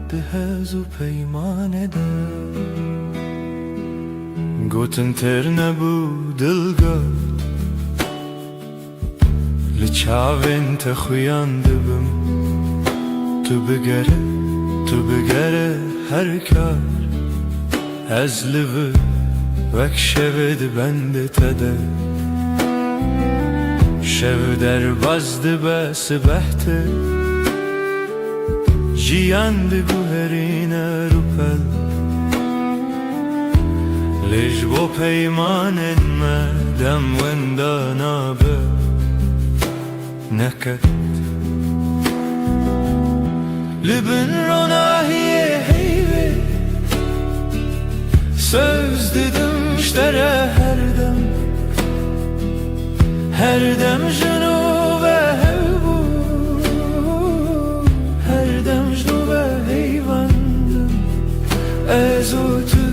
دهز و پیمانه ده گوتن تر نبو دلگرد لچاوین تخویانده بم تو بگره هر کار از لوه وک شود بنده تده شو در بازده به سبحته جیان ده گوهرین روپل لیج با پیمانن مدم وندانا به نکت لبن رو ناهیه هیوه söz dedim iştere her dem junu ve hevbu her dem junu ve heyvandım ezutu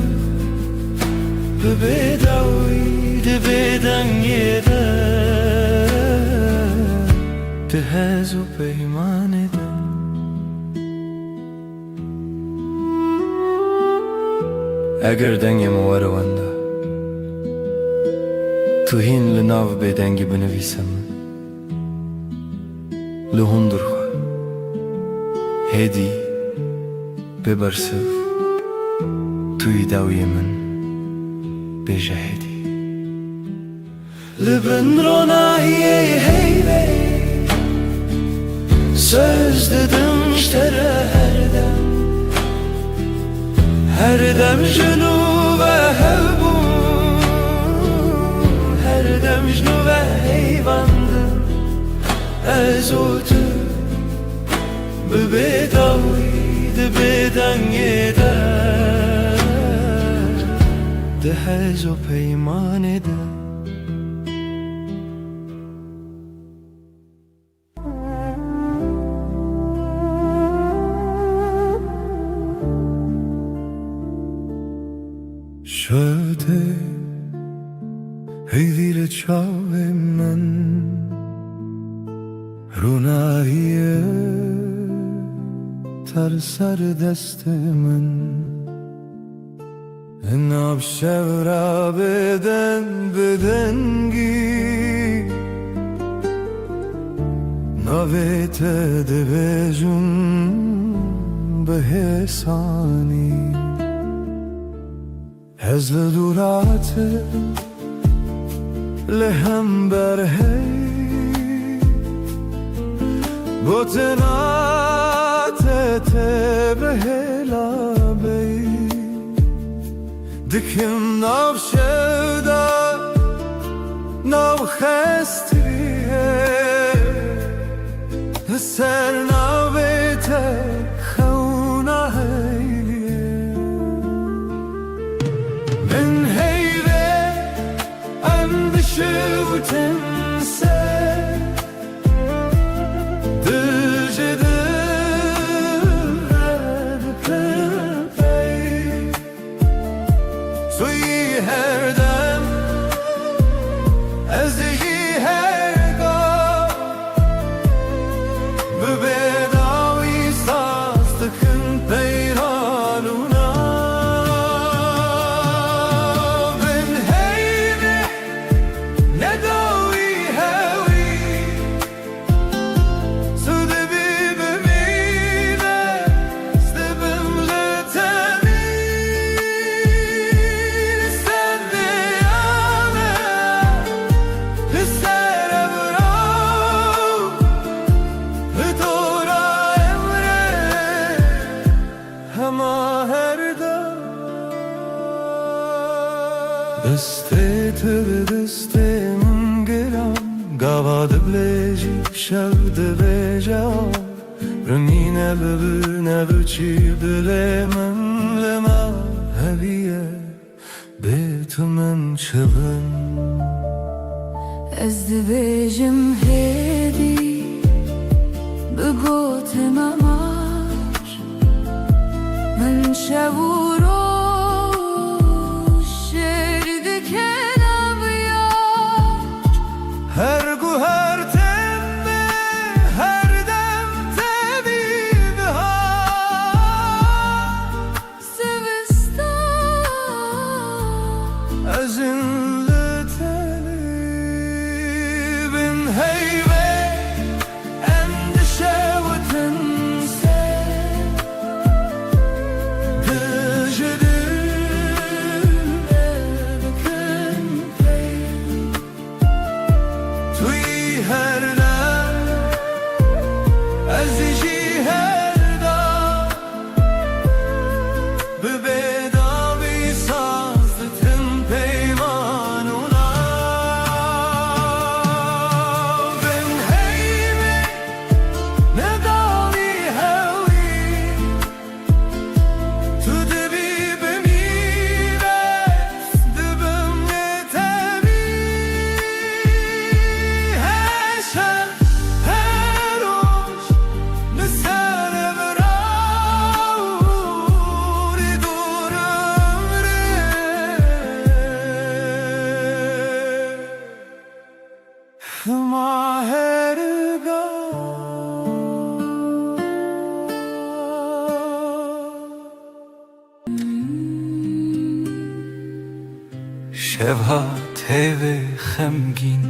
bebedavi de beden yede de hezu peyman edem eger dengem varavanda تو هین لناو بدنگی بنویسم لهندر خوا هدی ببرسف توی داوی من بجه هدی لبن رو ناهیه هیوه söz dedim iştere her dem junu ve hevbu her dem مجنو و هیواندم از او تو ببیداوی دبیدنگی ده هز و پیمان ده شده هیدیل چاوه من روناییه تر سر دست من ناب شب را بدنگی نویت دبیجم به حسانی هزل دورات لهم برهی بوتنات تبهلا بی دکم ناو شودا ناو خستریه سر ناو بیت خونه من هیوه اندشو تنسه دسته به دسته من گرم گواد بلیجی شب دبیجا رنینه ببینه چی دل من لما هویه بیت من چبن از دبیجم هدی بگوت مماش من شورو هر گو هر تمه هر دم تبیب ها سوستان از این لطلی بین هیوه اندشه و تنسه شبها تیوه خمگین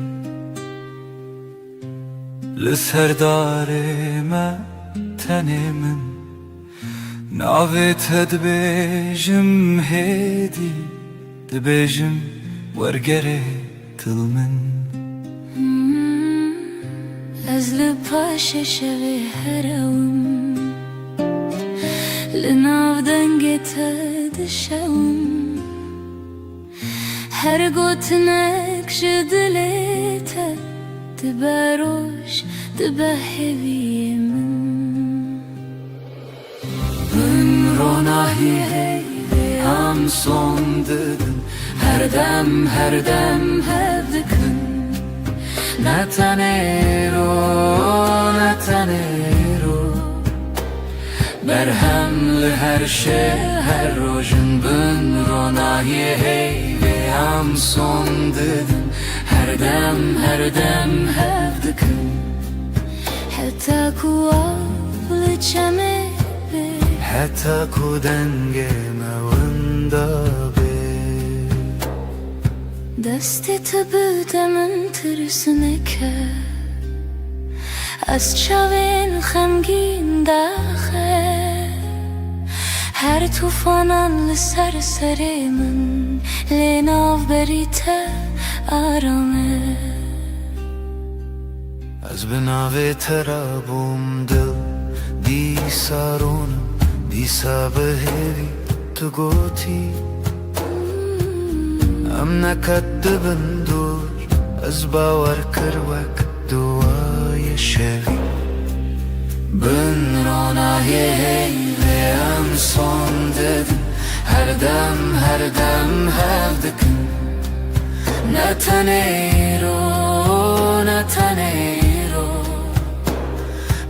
لسردار ما تنه من ناویت دبیجم هیدی دبیجم ورگره تل من از لپاش شوی هروم لناو دنگت دشوم هر گوتنک جدلیته دبروش دبهوی من روناهی هی هم son dedim her dem hevdikın Netanero Berhemli her şey her rojun bün ronahi hey ve am son dedim her dem hevdikın Hatta kuavlı çeme hatta ku denge mevında be Desti tıbıdamın tırsını ke از چاوین خمگین داخه هر توفانان لسر سری من لیناو بریته آرامه از بناوی ترابم دل دی سارونم دی سابهوی تو گوتی ام نکدبن دور از باور کروک دوای شوی بن روناهی هی ve am son dedim her dem hevdikın Netanero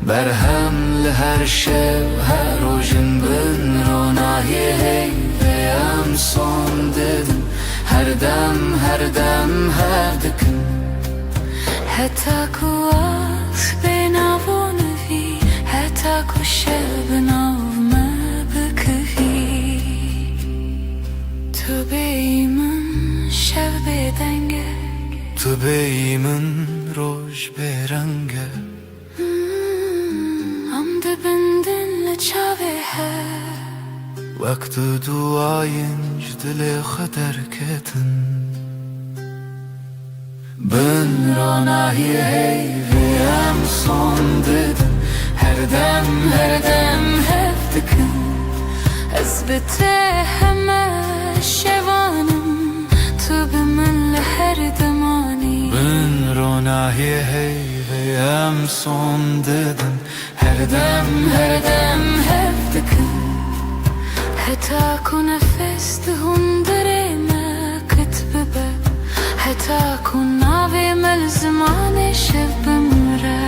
Berhemli her şev her rojun bün ronahi hey ve am son dedim her dem hevdikın حتی کو آس بناون وی حتی کو شب بناو ما بکهی تو بیمن شب بدنگه تو بیمن روش برنگه عمد بندن لچاوه ها وقت duayınc dile kadar ketin Ben ronahi hey ve am son dedim her dem hevdikın Ez bite heme şevanım Tu bimin her demani Ben ronahi hey ve am son dedim her dem hevdikın Hatta ku nefes dihun dereme kitbibe Hatta ku navi mel zamane şev bimre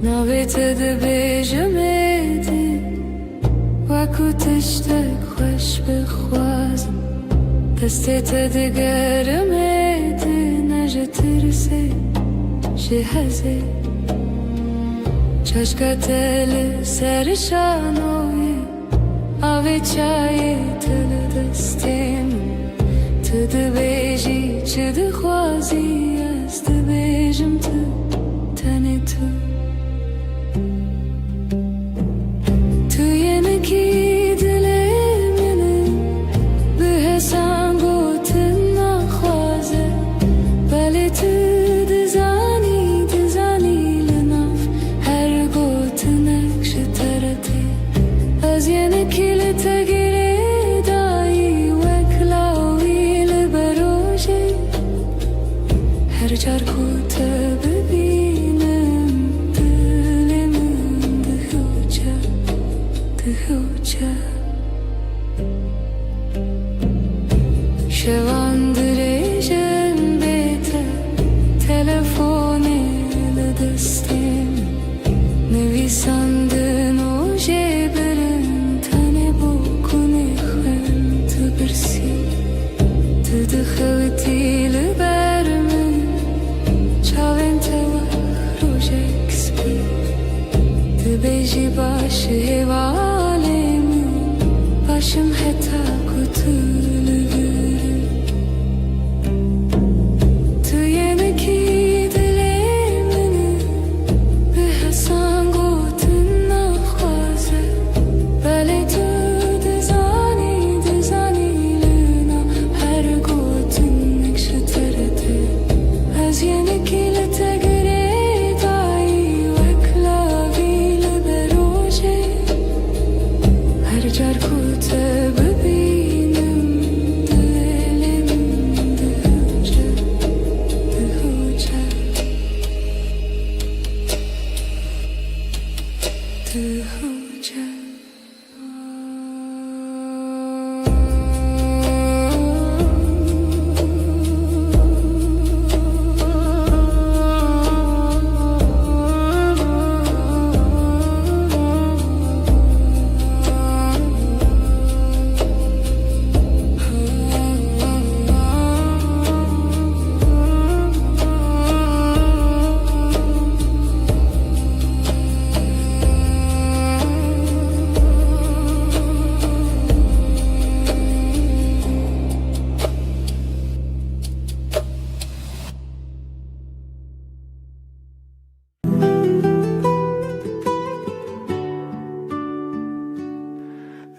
ناویت دبیجمدی وکو تشتک خوش بخوازم دستت دگرمدی نجه ترسه جهزه چشکت سرشانوی آوی چای تل دستیم تو دبیجی چه دخوازی از دبیجم تو تنی تو هر جار کو تبی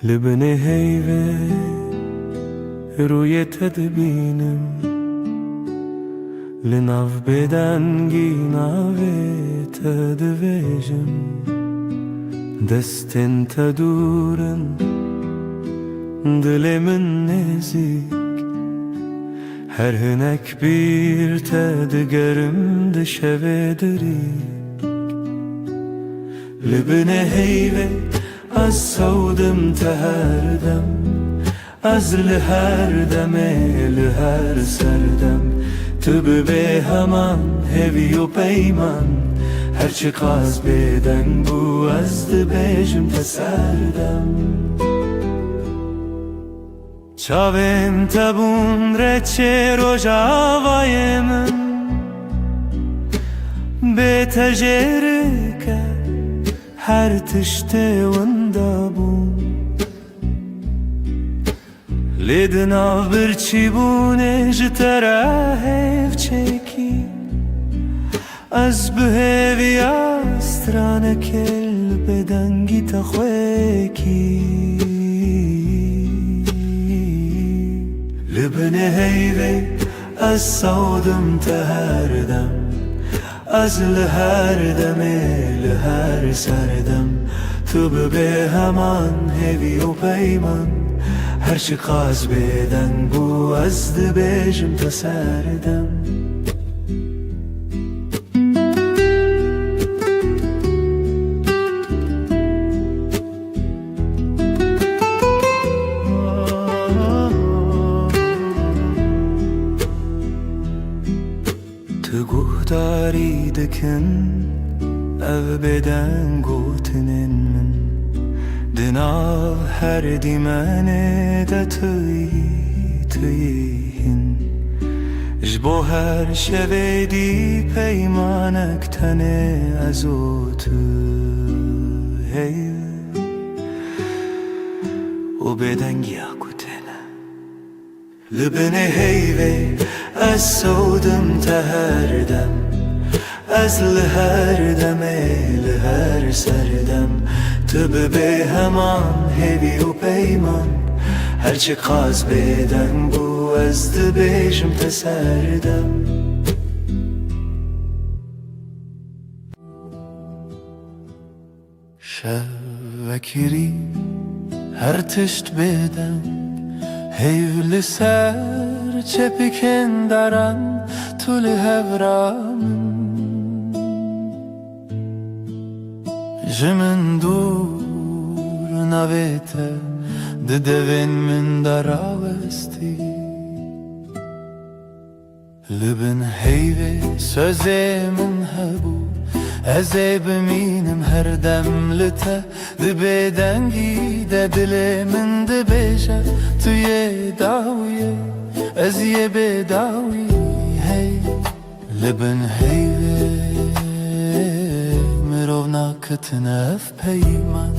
لبني هيبة روی تدبینم لناف بدنگی ناوی تدویجم دستن تدورن دلمن نزیک her hünek bir tedgerim de şevedrik Libne heyve az savdım teherdem Az liher deme liher serdem Tübü be heman heviyo peyman Herçi qaz beden bu azdı bejim teserdem Çavim tabun reçe rojavayı min Be tecerike her tişte vanda bun Lidna birçi bune jitera hev çeki Az behevi astrane kel bedengi takhweki Libne heyve az savdım teherdem Az liher deme liher serdem Tübü be heman hevi o peyman Her şey qaz beden bu azdı bejim teserdem Guhtari dikin ev beden gotinin min Dinav her dimene de tüyihin Jbo her şevedi peymanek tene azotu hey O beden giyakutene Libne heyve Az savdım teherdem Az liher deme liher serdem Tübü be heman hevi o peyman Herçi qaz beden bu azdı bejim teserdem Şevvekiri her tişt beden Heyvli ser çepiken daran tuli hevramın Jimin dur navete de devin min daravesti Libin heyve sözemin hebu Eze beminim her demlite De bedengi de dilimin de beja Tüye daviye Ez ye bedawi hey Libin heyve Mirov nakıtnef peyman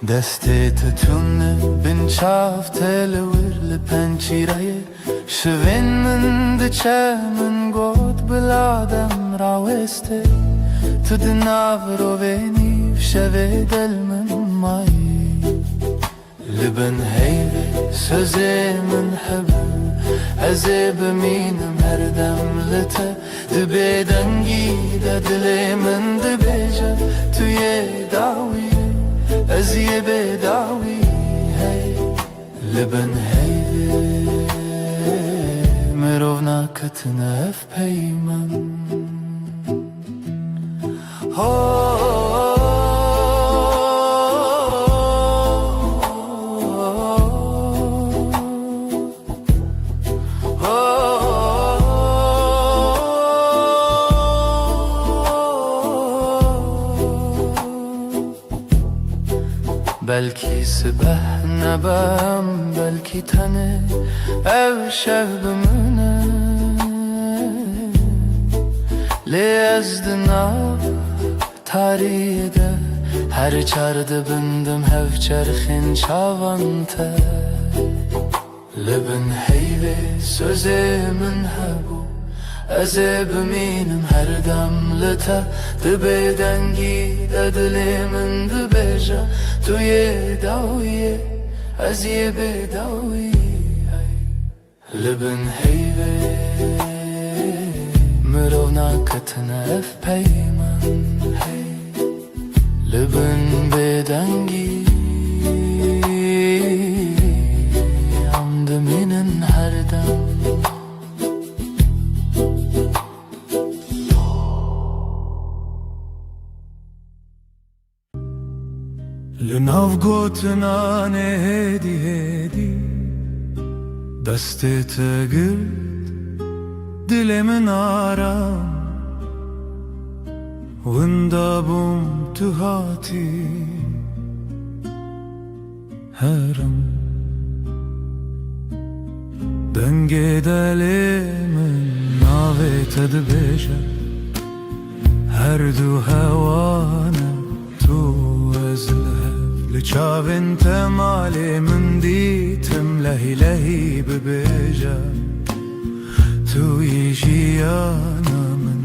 Deste tütünne bin çaf televir li pençiraye Şivin min de çemin god biladem raweste Tüdinav roveni şeve delmin mayi Libin heyve sözemin hebu Eze beminim her demlite De bedengi de dilimin de beja Tüye daviye Ez ye bedawi hey Libin heyve Mirov nakıtnef peyman Belki sibeh nebem, belki tane ev şevbimine Lezdina taride her çardı bindim hev çerxin çavante Libin heyve sözümün hebu Ezeb minim her demlete Dibe dengi dedilemin dibeja Tu ye dawiye Ez ye bedawiye Libin heyve Mirovna katına ef peyman Libin bedengi Amdı minin her dem لناف گوتنا نه هدی هدی دستت گرد دل من آرام وندابم تو هاتی هرم دنگ دل من ناویت دبیجه هر دو هوانه تو ازله لچاوین تمالی من دیتم لهی لهی ببیجه توی جیانا من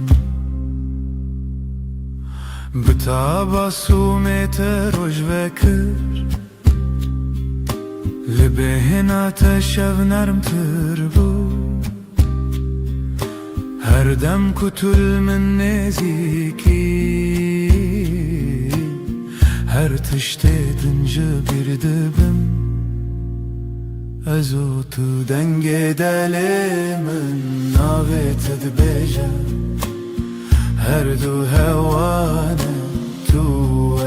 بتاباسومت روش وکر لبهنا تشو نرم تربو هر دم کتل من نزیکی Her tişte edince bir dibim Ez otu denge delimin Navet edbeje Her du hevane Tu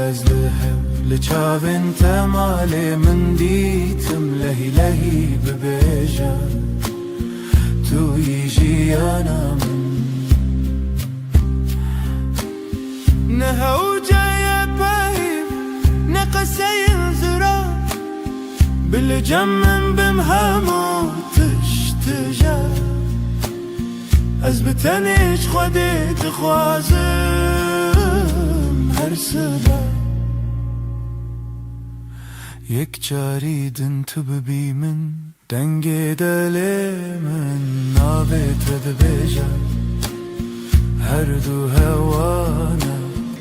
ez lihev Liçavin temali min ditim Lehi lehi bebeje Tu yijiyana min Nehevceye peyim نقسين زرا بالجمن بمهامو تشتجا أزبتنيش خديت خوازم هر سبا يك جاريدن تببي من دنگي دلي من نابت دبيجا هر دو هوانا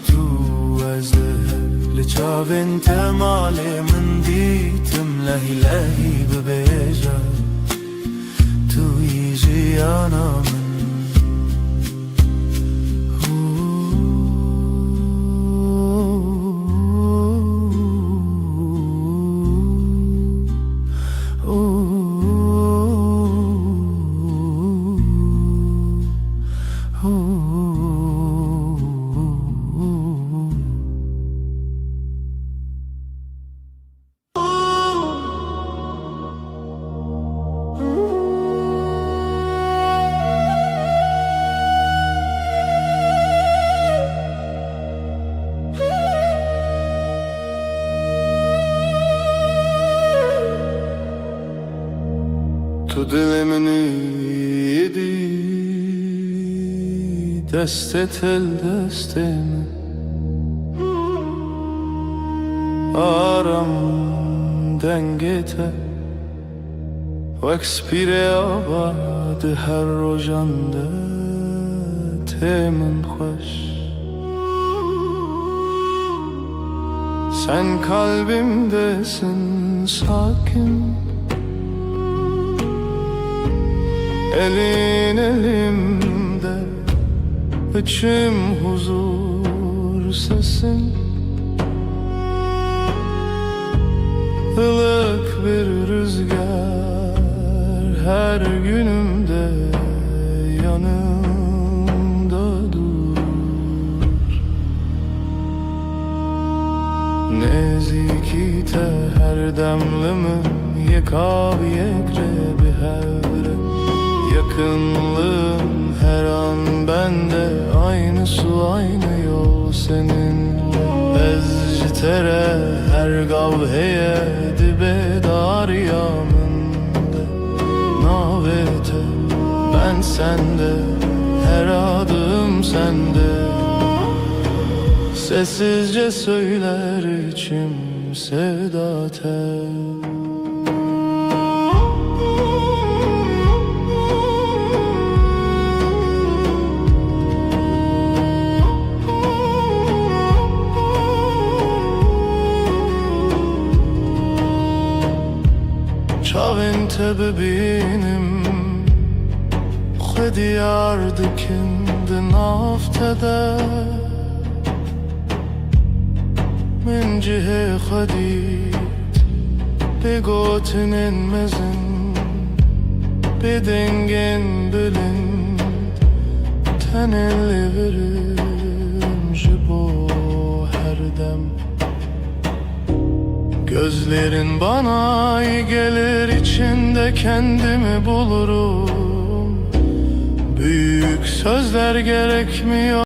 تو ازلها لچاوین تمالی من دیتم لهی لهی ببیجا توی جیانا من تو دلمن یدی دستت ال دستم آرام دنگته وکس پیره آباد هر روزنده تمن خوش sen kalbimdesin sakin Elin elimde, içim huzur sesin Ilık bir rüzgar her günümde yanımda dur te her demlimin yekav yekre bir hevre Yakınlığın her an bende aynı su aynı yol seninle Ez tere her gavheye dibe dar yamında Navete ben sende her adım sende Sessizce söyler içim sevda tel Çavin tebibinim Xediyar dikindi naftede من جهه خدید به گوتنین مزن به دنگin بلند تنلی verim jibo her dem Gözlerin bana iyi gelir içinde kendimi bulurum Büyük sözler gerekmiyor